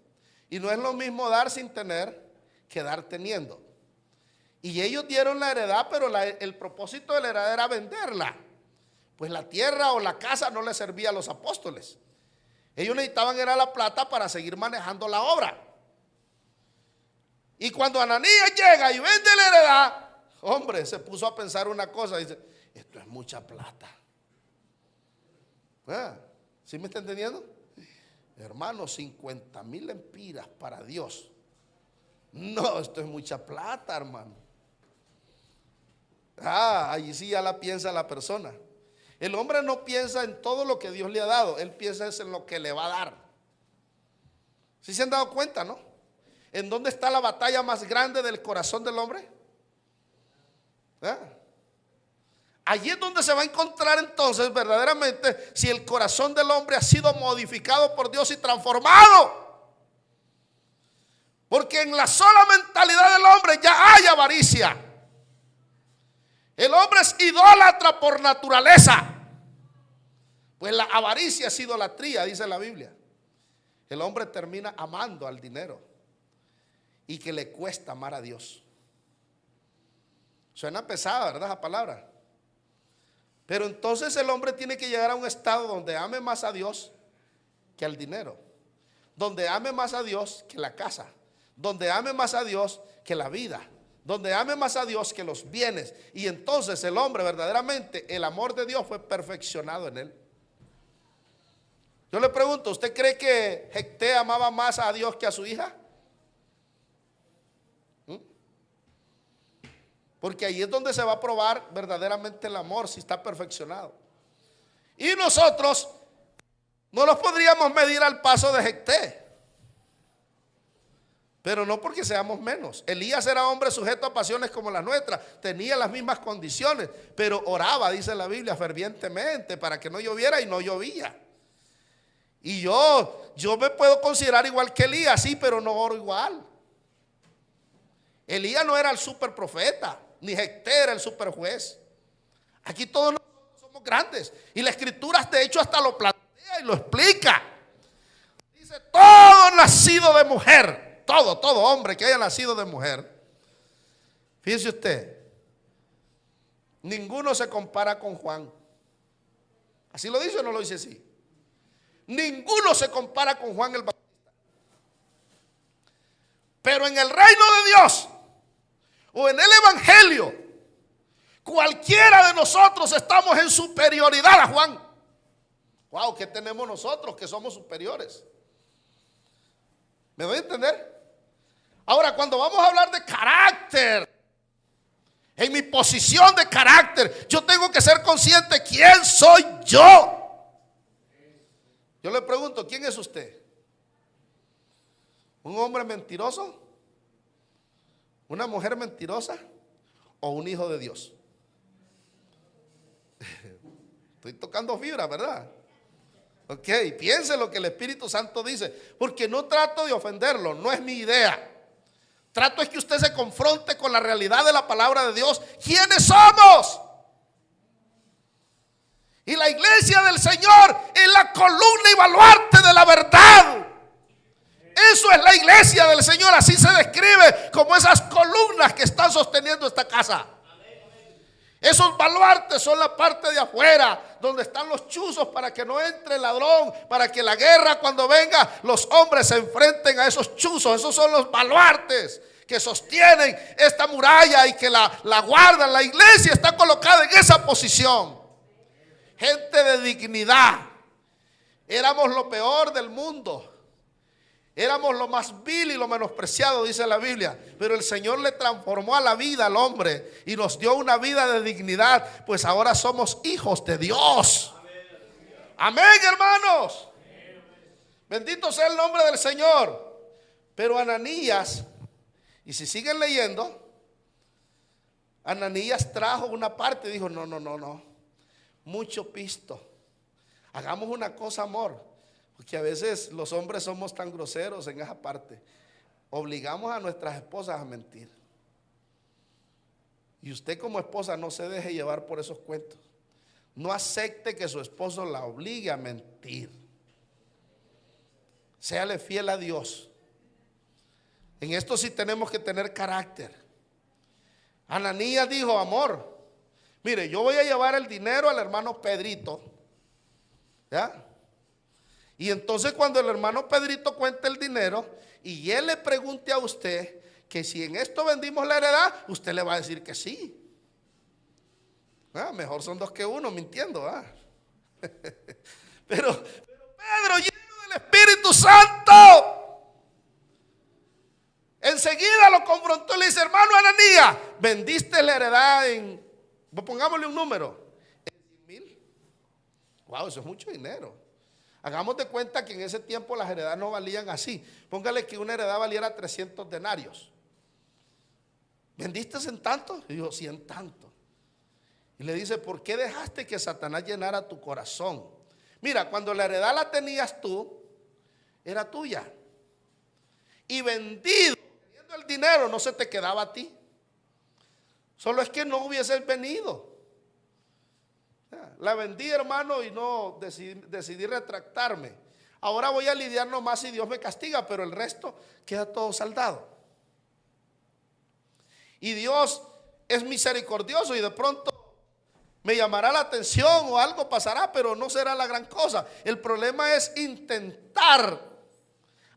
Y no es lo mismo dar sin tener que dar teniendo. Y ellos dieron la heredad, pero el propósito de la heredad era venderla. Pues la tierra o la casa no le servía a los apóstoles. Ellos necesitaban era la plata para seguir manejando la obra. Y cuando Ananías llega y vende la heredad, hombre, se puso a pensar una cosa. Dice: esto es mucha plata. ¿Sí me está entendiendo? Hermano, 50,000 lempiras para Dios. No, esto es mucha plata, hermano. Allí sí ya la piensa la persona. El hombre no piensa en todo lo que Dios le ha dado, él piensa en lo que le va a dar. ¿Sí se han dado cuenta, no? ¿En dónde está la batalla más grande del corazón del hombre? Allí es donde se va a encontrar entonces verdaderamente si el corazón del hombre ha sido modificado por Dios y transformado. Porque en la sola mentalidad del hombre ya hay avaricia. El hombre es idólatra por naturaleza. Pues la avaricia es idolatría, dice la Biblia. El hombre termina amando al dinero y que le cuesta amar a Dios. Suena pesada, ¿verdad? Esa palabra. Pero entonces el hombre tiene que llegar a un estado donde ame más a Dios que al dinero, donde ame más a Dios que la casa, donde ame más a Dios que la vida, donde ame más a Dios que los bienes. Y entonces el hombre verdaderamente, el amor de Dios fue perfeccionado en él. Yo le pregunto: ¿usted cree que Jecté amaba más a Dios que a su hija? Porque ahí es donde se va a probar verdaderamente el amor, si está perfeccionado. Y nosotros no los podríamos medir al paso de Jecté, pero no porque seamos menos. Elías era hombre sujeto a pasiones como las nuestras, tenía las mismas condiciones, pero oraba, dice la Biblia, fervientemente para que no lloviera, y no llovía. Y yo me puedo considerar igual que Elías, sí, pero no oro igual. Elías no era el super profeta, ni Jecté era el super juez. Aquí todos nosotros somos grandes, y la escritura de hecho hasta lo plantea y lo explica. Dice: todo nacido de mujer, todo hombre que haya nacido de mujer. Fíjese usted, ninguno se compara con Juan. ¿Así lo dice o no lo dice así? Ninguno se compara con Juan el Bautista. Pero en el reino de Dios, o en el evangelio, Cualquiera de nosotros estamos en superioridad a Juan. Wow, ¿qué tenemos nosotros que somos superiores? ¿Me doy a entender? Ahora, cuando vamos a hablar de carácter, en mi posición de carácter, yo tengo que ser consciente quién soy yo. Yo le pregunto, ¿quién es usted? ¿Un hombre mentiroso? ¿Una mujer mentirosa? ¿O un hijo de Dios? Estoy tocando fibra, ¿verdad? Ok, piense lo que el Espíritu Santo dice, porque no trato de ofenderlo, no es mi idea. Trato es que usted se confronte con la realidad de la palabra de Dios. ¿Quiénes somos? Y la iglesia del Señor es la columna y baluarte de la verdad. Eso es la iglesia del Señor, así se describe, como esas columnas que están sosteniendo esta casa. Esos baluartes son la parte de afuera, donde están los chuzos para que no entre el ladrón, para que la guerra cuando venga, los hombres se enfrenten a esos chuzos. Esos son los baluartes que sostienen esta muralla y que la guardan. La iglesia está colocada en esa posición. Gente de dignidad. Éramos lo peor del mundo. Éramos lo más vil y lo menospreciado, dice la Biblia. Pero el Señor le transformó a la vida al hombre y nos dio una vida de dignidad. Pues ahora somos hijos de Dios. Amén, hermanos. Bendito sea el nombre del Señor. Pero Ananías, y si siguen leyendo, Ananías trajo una parte y dijo, no. Mucho pisto. Hagamos una cosa, amor. Porque a veces los hombres somos tan groseros en esa parte. Obligamos a nuestras esposas a mentir. Y usted como esposa no se deje llevar por esos cuentos. No acepte que su esposo la obligue a mentir. Séale fiel a Dios. En esto sí tenemos que tener carácter. Ananías dijo, amor, mire, yo voy a llevar el dinero al hermano Pedrito. ¿Ya? Y entonces cuando el hermano Pedrito cuente el dinero y él le pregunte a usted que si en esto vendimos la heredad, usted le va a decir que sí. Mejor son dos que uno, mintiendo. Pero Pedro, lleno del Espíritu Santo, enseguida lo confrontó y le dice, hermano Ananías, vendiste la heredad en, pongámosle un número, en 100,000. Wow, eso es mucho dinero. Hagamos de cuenta que en ese tiempo las heredades no valían así. Póngale que una heredad valiera 300 denarios. ¿Vendiste en tanto? Y dijo, sí, en tanto. Y le dice, ¿por qué dejaste que Satanás llenara tu corazón? Mira, cuando la heredad la tenías tú, era tuya. Y vendido, teniendo el dinero, no se te quedaba a ti. Solo es que no hubieses venido. La vendí, hermano, y no decidí retractarme. Ahora voy a lidiar nomás si Dios me castiga, pero el resto queda todo saldado. Y Dios es misericordioso y de pronto me llamará la atención o algo pasará, pero no será la gran cosa. El problema es intentar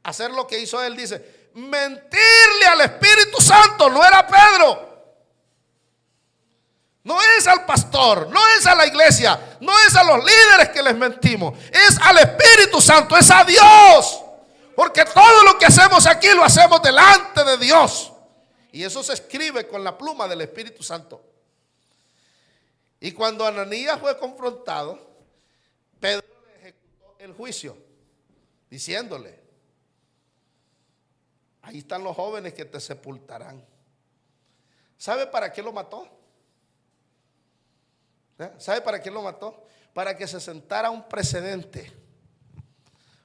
hacer lo que hizo él. Dice, mentirle al Espíritu Santo. No era Pedro. No es al pastor, no es a la iglesia, no es a los líderes que les mentimos, es al Espíritu Santo, es a Dios. Porque todo lo que hacemos aquí lo hacemos delante de Dios. Y eso se escribe con la pluma del Espíritu Santo. Y cuando Ananías fue confrontado, Pedro le ejecutó el juicio, diciéndole, ahí están los jóvenes que te sepultarán. ¿Sabe para qué lo mató? ¿Sabe para qué lo mató? Para que se sentara un precedente.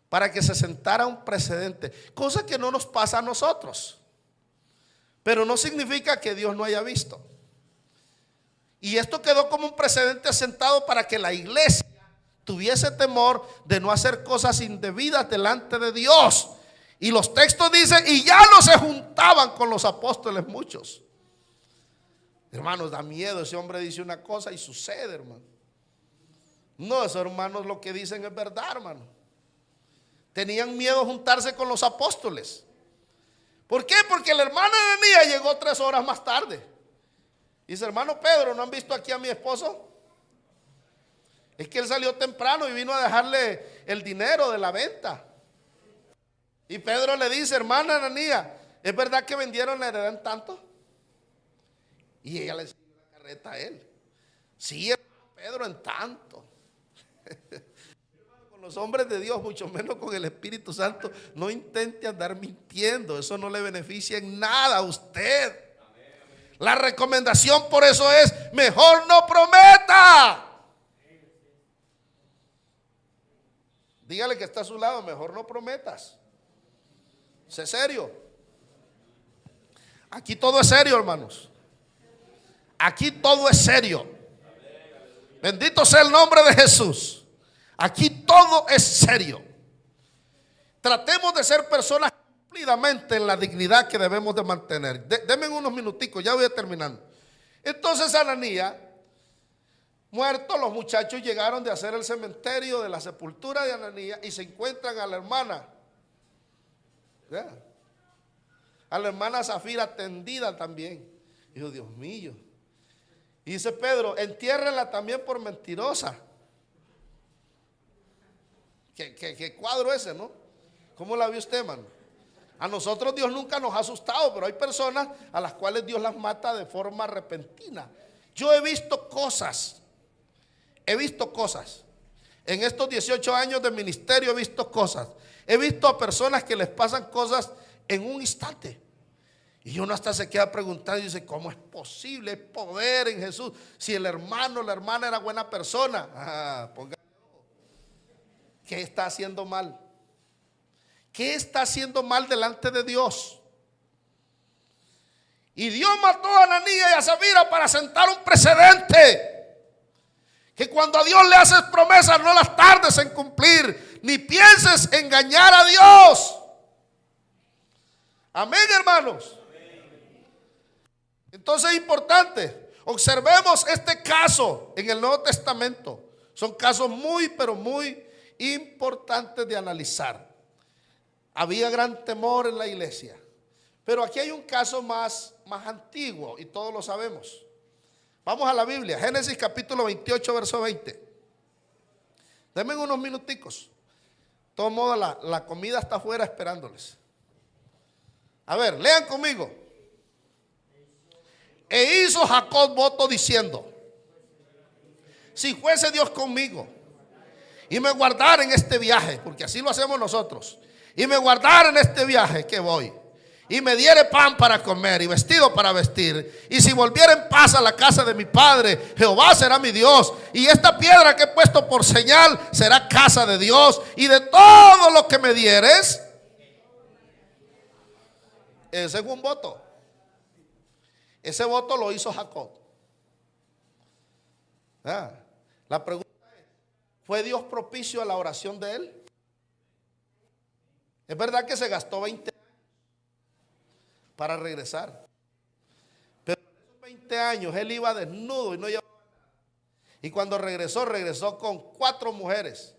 Para que se sentara un precedente. Cosa que no nos pasa a nosotros. Pero no significa que Dios no haya visto. Y esto quedó como un precedente asentado para que la iglesia tuviese temor de no hacer cosas indebidas delante de Dios. Y los textos dicen, y ya no se juntaban con los apóstoles muchos. Hermanos, da miedo. Ese hombre dice una cosa y sucede, hermano. No, esos hermanos lo que dicen es verdad, hermano. Tenían miedo de juntarse con los apóstoles. ¿Por qué? Porque el hermano Ananías llegó 3 horas más tarde. Dice, hermano Pedro, ¿no han visto aquí a mi esposo? Es que él salió temprano y vino a dejarle el dinero de la venta. Y Pedro le dice, hermana Ananías, ¿es verdad que vendieron la heredad en tanto? Y ella le enseñó la carreta a él. Sí, hermano Pedro, en tanto. Con los hombres de Dios, mucho menos con el Espíritu Santo, no intente andar mintiendo. Eso no le beneficia en nada a usted. La recomendación por eso es, mejor no prometa. Dígale que está a su lado, mejor no prometas. Sé serio. Aquí todo es serio, hermanos. Aquí todo es serio. Bendito sea el nombre de Jesús. Aquí todo es serio. Tratemos de ser personas cumplidamente en la dignidad que debemos de mantener. Denme unos minuticos, ya voy terminando. Entonces Ananías, muerto, los muchachos llegaron de hacer el cementerio de la sepultura de Ananías y se encuentran a la hermana. ¿Ya? A la hermana Zafira tendida también. Dijo, Dios mío. Y dice Pedro, entiérrenla también por mentirosa. ¿Qué cuadro ese, no? ¿Cómo la vio usted, hermano? A nosotros Dios nunca nos ha asustado, pero hay personas a las cuales Dios las mata de forma repentina. Yo he visto cosas. En estos 18 años de ministerio he visto cosas. He visto a personas que les pasan cosas en un instante. Y uno hasta se queda preguntando y dice, ¿cómo es posible? Hay poder en Jesús. Si el hermano, la hermana era buena persona. ¿Qué está haciendo mal? ¿Qué está haciendo mal delante de Dios? Y Dios mató a Ananías y a Zafira para sentar un precedente. Que cuando a Dios le haces promesas no las tardes en cumplir, ni pienses engañar a Dios. Amén, hermanos. Entonces es importante, observemos este caso en el Nuevo Testamento. Son casos muy, pero muy importantes de analizar. Había gran temor en la iglesia. Pero aquí hay un caso más antiguo y todos lo sabemos. Vamos a la Biblia, Génesis capítulo 28, verso 20. Denme unos minuticos. De todos modos, la comida está afuera esperándoles. A ver, lean conmigo. E hizo Jacob voto diciendo, si fuese Dios conmigo y me guardara en este viaje, porque así lo hacemos nosotros, y me guardara en este viaje que voy, y me diere pan para comer y vestido para vestir, y si volviera en paz a la casa de mi padre, Jehová será mi Dios, y esta piedra que he puesto por señal será casa de Dios, y de todo lo que me dieres. Ese es un voto. Ese voto lo hizo Jacob. La pregunta es, ¿fue Dios propicio a la oración de él? Es verdad que se gastó 20 años para regresar. Pero en esos 20 años él iba desnudo y no llevaba nada. Y cuando regresó con 4 mujeres.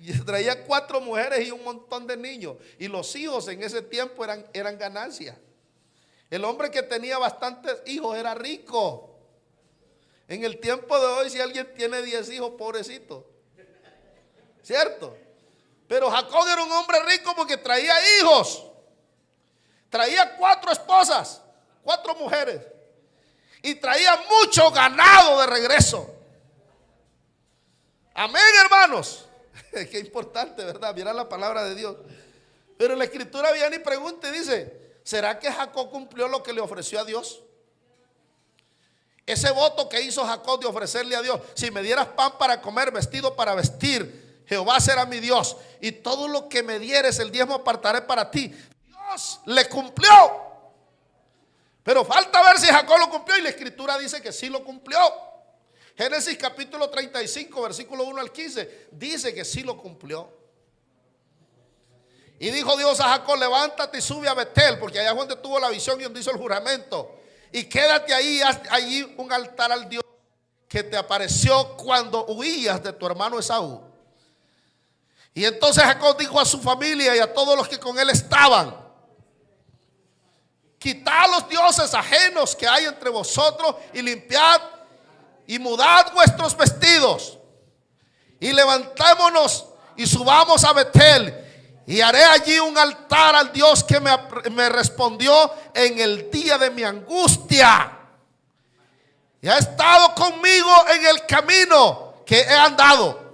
Y traía 4 mujeres y un montón de niños. Y los hijos en ese tiempo eran ganancias. El hombre que tenía bastantes hijos era rico. En el tiempo de hoy, si alguien tiene 10 hijos, pobrecito. ¿Cierto? Pero Jacob era un hombre rico porque traía hijos. Traía 4 esposas, 4 mujeres. Y traía mucho ganado de regreso. Amén, hermanos. Qué importante, ¿verdad? Mirar la palabra de Dios. Pero la escritura viene y pregunta y dice, ¿será que Jacob cumplió lo que le ofreció a Dios? Ese voto que hizo Jacob de ofrecerle a Dios, si me dieras pan para comer, vestido para vestir, Jehová será mi Dios, y todo lo que me dieres, el diezmo apartaré para ti. Dios le cumplió. Pero falta ver si Jacob lo cumplió, y la escritura dice que sí lo cumplió. Génesis capítulo 35, versículo 1 al 15, dice que sí lo cumplió. Y dijo Dios a Jacob, levántate y sube a Betel, porque allá es donde tuvo la visión y donde hizo el juramento. Y quédate ahí, haz allí un altar al Dios que te apareció cuando huías de tu hermano Esaú. Y entonces Jacob dijo a su familia y a todos los que con él estaban, quitad los dioses ajenos que hay entre vosotros y limpiad y mudad vuestros vestidos. Y levantémonos y subamos a Betel. Y haré allí un altar al Dios que me respondió en el día de mi angustia. Y ha estado conmigo en el camino que he andado.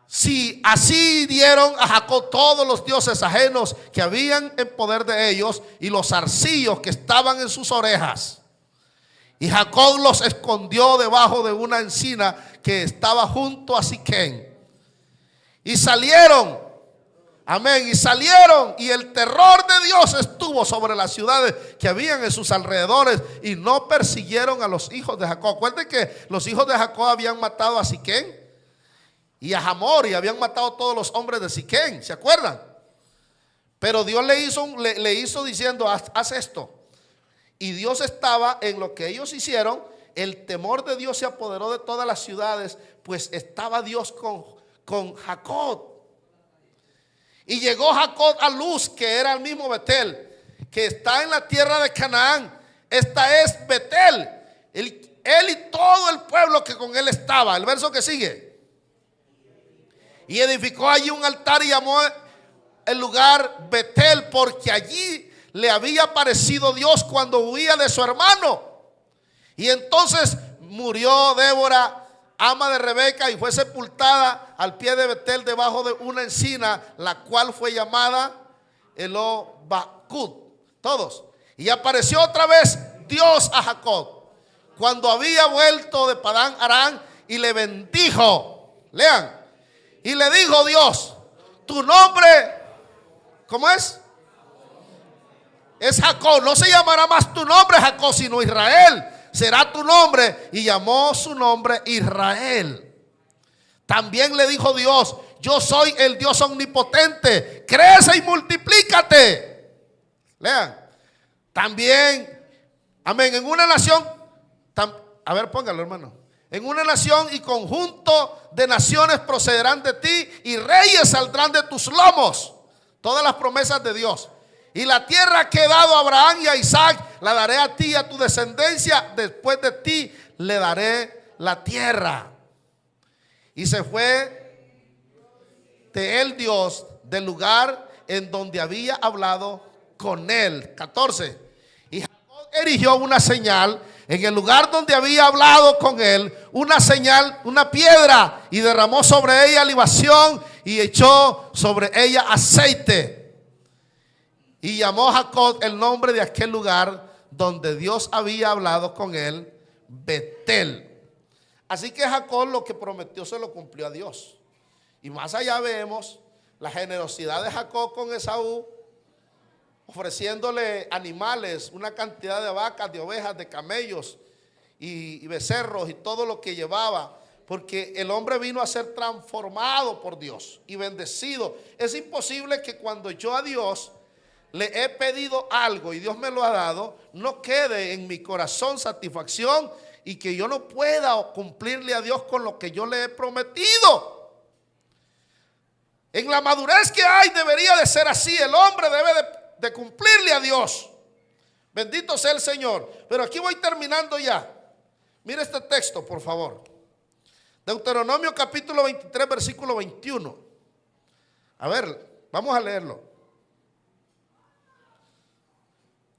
Si así dieron a Jacob todos los dioses ajenos que habían en poder de ellos y los zarcillos que estaban en sus orejas. Y Jacob los escondió debajo de una encina que estaba junto a Siquén. Y salieron, amén, y salieron, y el terror de Dios estuvo sobre las ciudades que habían en sus alrededores, y no persiguieron a los hijos de Jacob. Acuérdense que los hijos de Jacob habían matado a Siquén y a Hamor, y habían matado a todos los hombres de Siquén, ¿se acuerdan? Pero Dios le hizo diciendo, haz esto. Y Dios estaba en lo que ellos hicieron. El temor de Dios se apoderó de todas las ciudades, pues estaba Dios con Jacob. Y llegó Jacob a Luz, que era el mismo Betel, que está en la tierra de Canaán. Esta es Betel. Él y todo el pueblo que con él estaba. El verso que sigue. Y edificó allí un altar y llamó el lugar Betel, porque allí le había aparecido Dios cuando huía de su hermano. Y entonces murió Débora, ama de Rebeca, y fue sepultada al pie de Betel debajo de una encina, la cual fue llamada Elobacud. Todos. Y apareció otra vez Dios a Jacob cuando había vuelto de Padán Aram, y le bendijo. Lean. Y le dijo Dios, tu nombre, ¿cómo es? Es Jacob. No se llamará más tu nombre Jacob, sino Israel será tu nombre. Y llamó su nombre Israel. También le dijo Dios, yo soy el Dios omnipotente, crece y multiplícate. Lean. También, amén, en una nación, a ver, póngalo, hermano. En una nación y conjunto de naciones procederán de ti, y reyes saldrán de tus lomos. Todas las promesas de Dios. Y la tierra que he dado a Abraham y a Isaac la daré a ti y a tu descendencia. Después de ti le daré la tierra. Y se fue de él Dios del lugar en donde había hablado con él. 14. Y Jacob erigió una señal en el lugar donde había hablado con él, una señal, una piedra, y derramó sobre ella libación y echó sobre ella aceite. Y llamó Jacob el nombre de aquel lugar donde Dios había hablado con él, Betel. Así que Jacob lo que prometió se lo cumplió a Dios. Y más allá vemos la generosidad de Jacob con Esaú, ofreciéndole animales, una cantidad de vacas, de ovejas, de camellos y becerros y todo lo que llevaba, porque el hombre vino a ser transformado por Dios y bendecido. Es imposible que cuando yo a Dios le he pedido algo y Dios me lo ha dado, no quede en mi corazón satisfacción y que yo no pueda cumplirle a Dios con lo que yo le he prometido. En la madurez que hay debería de ser así. El hombre debe de cumplirle a Dios. Bendito sea el Señor. Pero aquí voy terminando ya. Mire este texto, por favor. Deuteronomio capítulo 23, versículo 21. A ver, vamos a leerlo.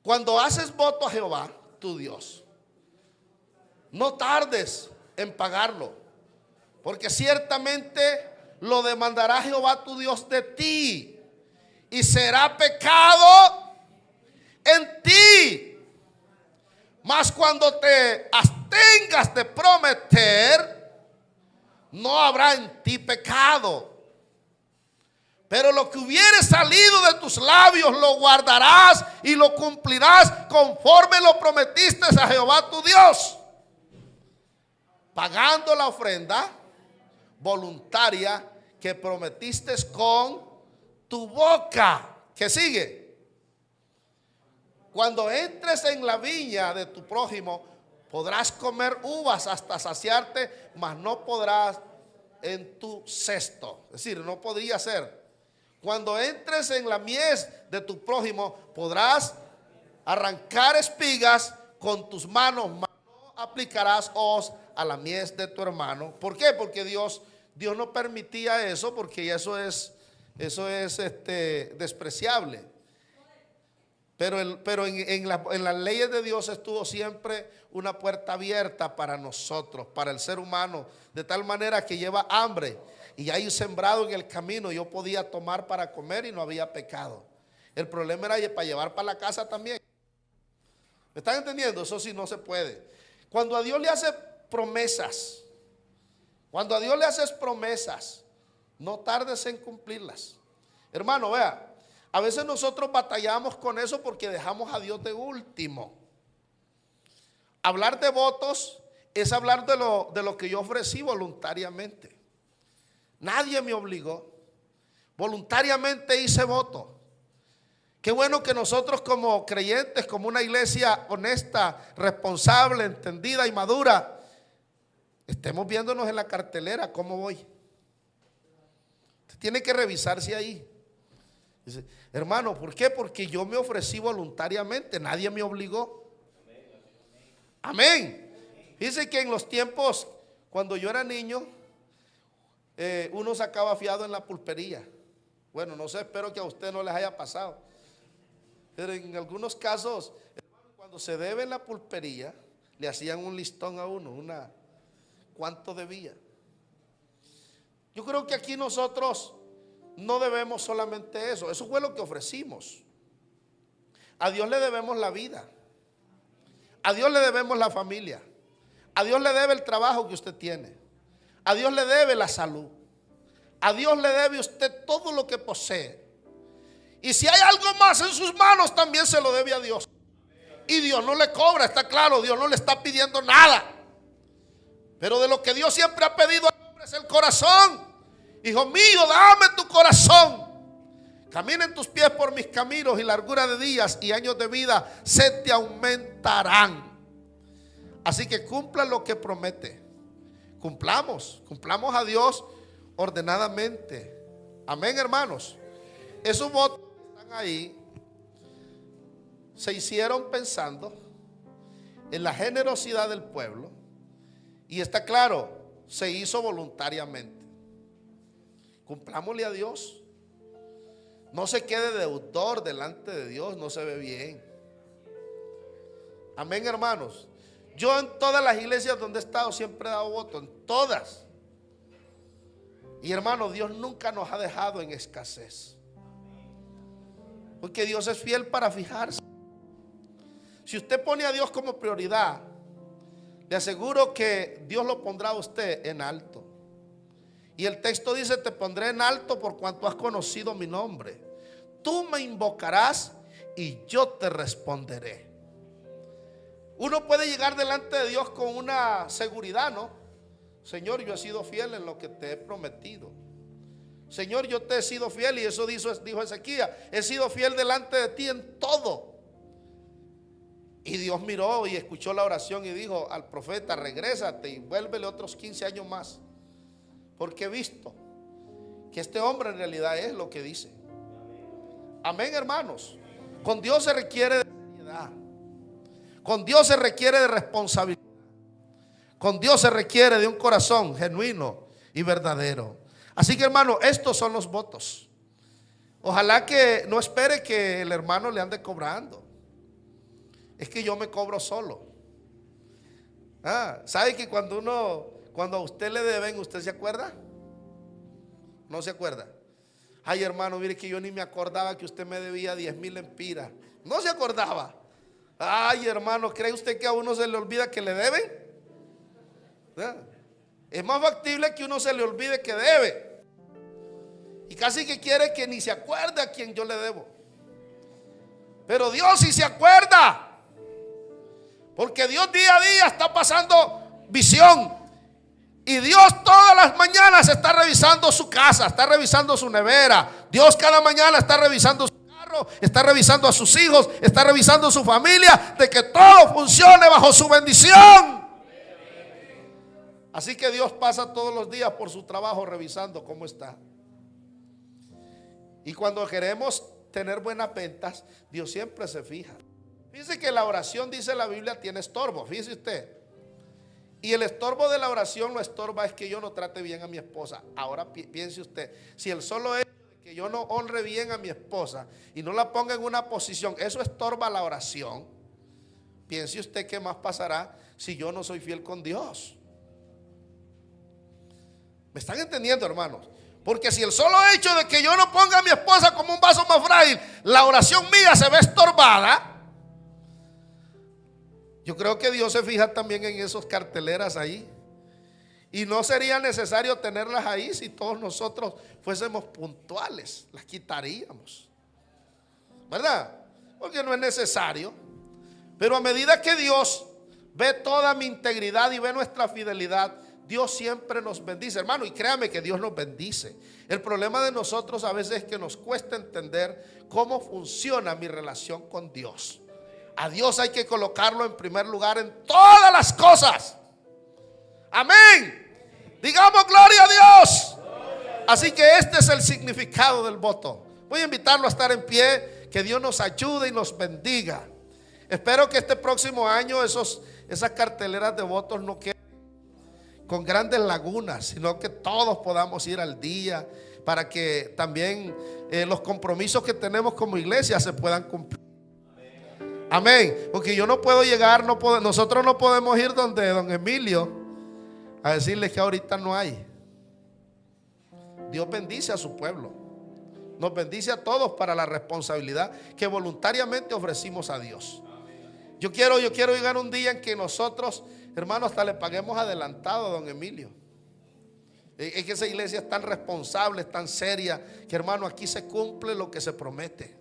Cuando haces voto a Jehová, tu Dios, no tardes en pagarlo, porque ciertamente lo demandará Jehová tu Dios de ti, y será pecado en ti. Mas cuando te abstengas de prometer, no habrá en ti pecado. Pero lo que hubiere salido de tus labios lo guardarás y lo cumplirás conforme lo prometiste a Jehová tu Dios, pagando la ofrenda voluntaria que prometiste con tu boca. ¿Qué sigue? Cuando entres en la viña de tu prójimo, podrás comer uvas hasta saciarte, mas no podrás en tu cesto. Es decir, no podría ser. Cuando entres en la mies de tu prójimo, podrás arrancar espigas con tus manos, mas no aplicarás hoz a la mies de tu hermano. ¿Por qué? Porque Dios no permitía eso, porque eso es despreciable. Pero en las leyes de Dios estuvo siempre una puerta abierta para nosotros, para el ser humano, de tal manera que lleva hambre y hay sembrado en el camino, yo podía tomar para comer y no había pecado. El problema era para llevar para la casa también. ¿Me están entendiendo? Eso sí no se puede. Cuando a Dios le hace promesas, no tardes en cumplirlas. Hermano, vea, a veces nosotros batallamos con eso porque dejamos a Dios de último. Hablar de votos es hablar de lo que yo ofrecí voluntariamente. Nadie me obligó. Voluntariamente hice voto. Qué bueno que nosotros como creyentes, como una iglesia honesta, responsable, entendida y madura, estemos viéndonos en la cartelera cómo voy. Usted tiene que revisarse ahí. Dice, hermano, ¿por qué? Porque yo me ofrecí voluntariamente, nadie me obligó. Amén. Dice que en los tiempos, cuando yo era niño, uno sacaba fiado en la pulpería. Bueno, no sé, espero que a usted no les haya pasado. Pero en algunos casos, cuando se debe en la pulpería, le hacían un listón a uno, cuánto debía. Yo creo que aquí nosotros no debemos solamente eso. Eso fue lo que ofrecimos. A Dios le debemos la vida. A Dios le debemos la familia. A Dios le debe el trabajo que usted tiene. A Dios le debe la salud. A Dios le debe usted todo lo que posee. Y si hay algo más en sus manos, también se lo debe a Dios. Y Dios no le cobra, está claro, Dios no le está pidiendo nada. Pero de lo que Dios siempre ha pedido al hombre es el corazón. Hijo mío, dame tu corazón. Caminen tus pies por mis caminos y largura de días y años de vida se te aumentarán. Así que cumpla lo que promete. Cumplamos a Dios ordenadamente. Amén, hermanos. Esos votos que están ahí se hicieron pensando en la generosidad del pueblo. Y está claro, se hizo voluntariamente. Cumplámosle a Dios. No se quede deudor delante de Dios, no se ve bien. Amén, hermanos. Yo en todas las iglesias donde he estado siempre he dado voto, en todas. Y hermano, Dios nunca nos ha dejado en escasez. Porque Dios es fiel para fijarse. Si usted pone a Dios como prioridad, le aseguro que Dios lo pondrá a usted en alto. Y el texto dice, te pondré en alto por cuanto has conocido mi nombre. Tú me invocarás y yo te responderé. Uno puede llegar delante de Dios con una seguridad, ¿no? Señor, yo he sido fiel en lo que te he prometido. Señor, yo te he sido fiel, y eso dijo Ezequías, he sido fiel delante de ti en todo. Y Dios miró y escuchó la oración y dijo al profeta, regrésate y vuélvele otros 15 años más. Porque he visto que este hombre en realidad es lo que dice. Amén, hermanos. Con Dios se requiere de seriedad. Con Dios se requiere de responsabilidad. Con Dios se requiere de un corazón genuino y verdadero. Así que, hermano, estos son los votos. Ojalá que no espere que el hermano le ande cobrando. Es que yo me cobro solo. ¿Sabe que cuando a usted le deben, usted se acuerda? ¿No se acuerda? Ay, hermano, mire que yo ni me acordaba que usted me debía 10,000 lempiras. No se acordaba. Ay, hermano, ¿cree usted que a uno se le olvida que le deben? Es más factible que uno se le olvide que debe. Y casi que quiere que ni se acuerde a quien yo le debo. Pero Dios sí se acuerda. Porque Dios día a día está pasando visión. Y Dios todas las mañanas está revisando su casa, está revisando su nevera. Dios cada mañana está revisando su carro, está revisando a sus hijos, está revisando su familia, de que todo funcione bajo su bendición. Así que Dios pasa todos los días por su trabajo revisando cómo está. Y cuando queremos tener buenas ventas, Dios siempre se fija. Fíjese que la oración, dice la Biblia, tiene estorbo. Fíjese usted. Y el estorbo de la oración, lo estorba es que yo no trate bien a mi esposa. Ahora piense usted, si el solo hecho de que yo no honre bien a mi esposa y no la ponga en una posición, eso estorba la oración. Piense usted qué más pasará si yo no soy fiel con Dios. ¿Me están entendiendo, hermanos? Porque si el solo hecho de que yo no ponga a mi esposa como un vaso más frágil, la oración mía se ve estorbada, yo creo que Dios se fija también en esas carteleras ahí. Y no sería necesario tenerlas ahí si todos nosotros fuésemos puntuales. Las quitaríamos, ¿verdad? Porque no es necesario. Pero a medida que Dios ve toda mi integridad y ve nuestra fidelidad, Dios siempre nos bendice, hermano. Y créame que Dios nos bendice. El problema de nosotros a veces es que nos cuesta entender cómo funciona mi relación con Dios. A Dios hay que colocarlo en primer lugar en todas las cosas. Amén. Digamos gloria a Dios. Así que este es el significado del voto. Voy a invitarlo a estar en pie. Que Dios nos ayude y nos bendiga. Espero que este próximo año esas carteleras de votos no queden con grandes lagunas, sino que todos podamos ir al día para que también los compromisos que tenemos como iglesia se puedan cumplir. Amén. Porque yo no puedo llegar, nosotros no podemos ir donde don Emilio a decirle que ahorita no hay. Dios bendice a su pueblo. Nos bendice a todos para la responsabilidad que voluntariamente ofrecimos a Dios. Yo quiero llegar un día en que nosotros, hermanos, hasta le paguemos adelantado a don Emilio. Es que esa iglesia es tan responsable, es tan seria, que hermano, aquí se cumple lo que se promete.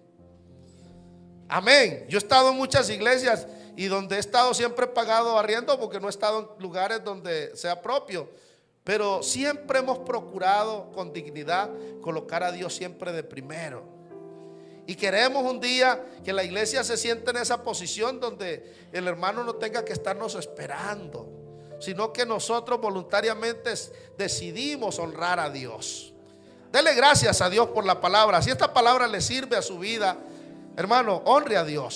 Amén. Yo he estado en muchas iglesias y donde he estado siempre he pagado arriendo porque no he estado en lugares donde sea propio. Pero siempre hemos procurado con dignidad colocar a Dios siempre de primero. Y queremos un día que la iglesia se sienta en esa posición donde el hermano no tenga que estarnos esperando, sino que nosotros voluntariamente decidimos honrar a Dios. Dele gracias a Dios por la palabra. Si esta palabra le sirve a su vida, hermano, honre a Dios.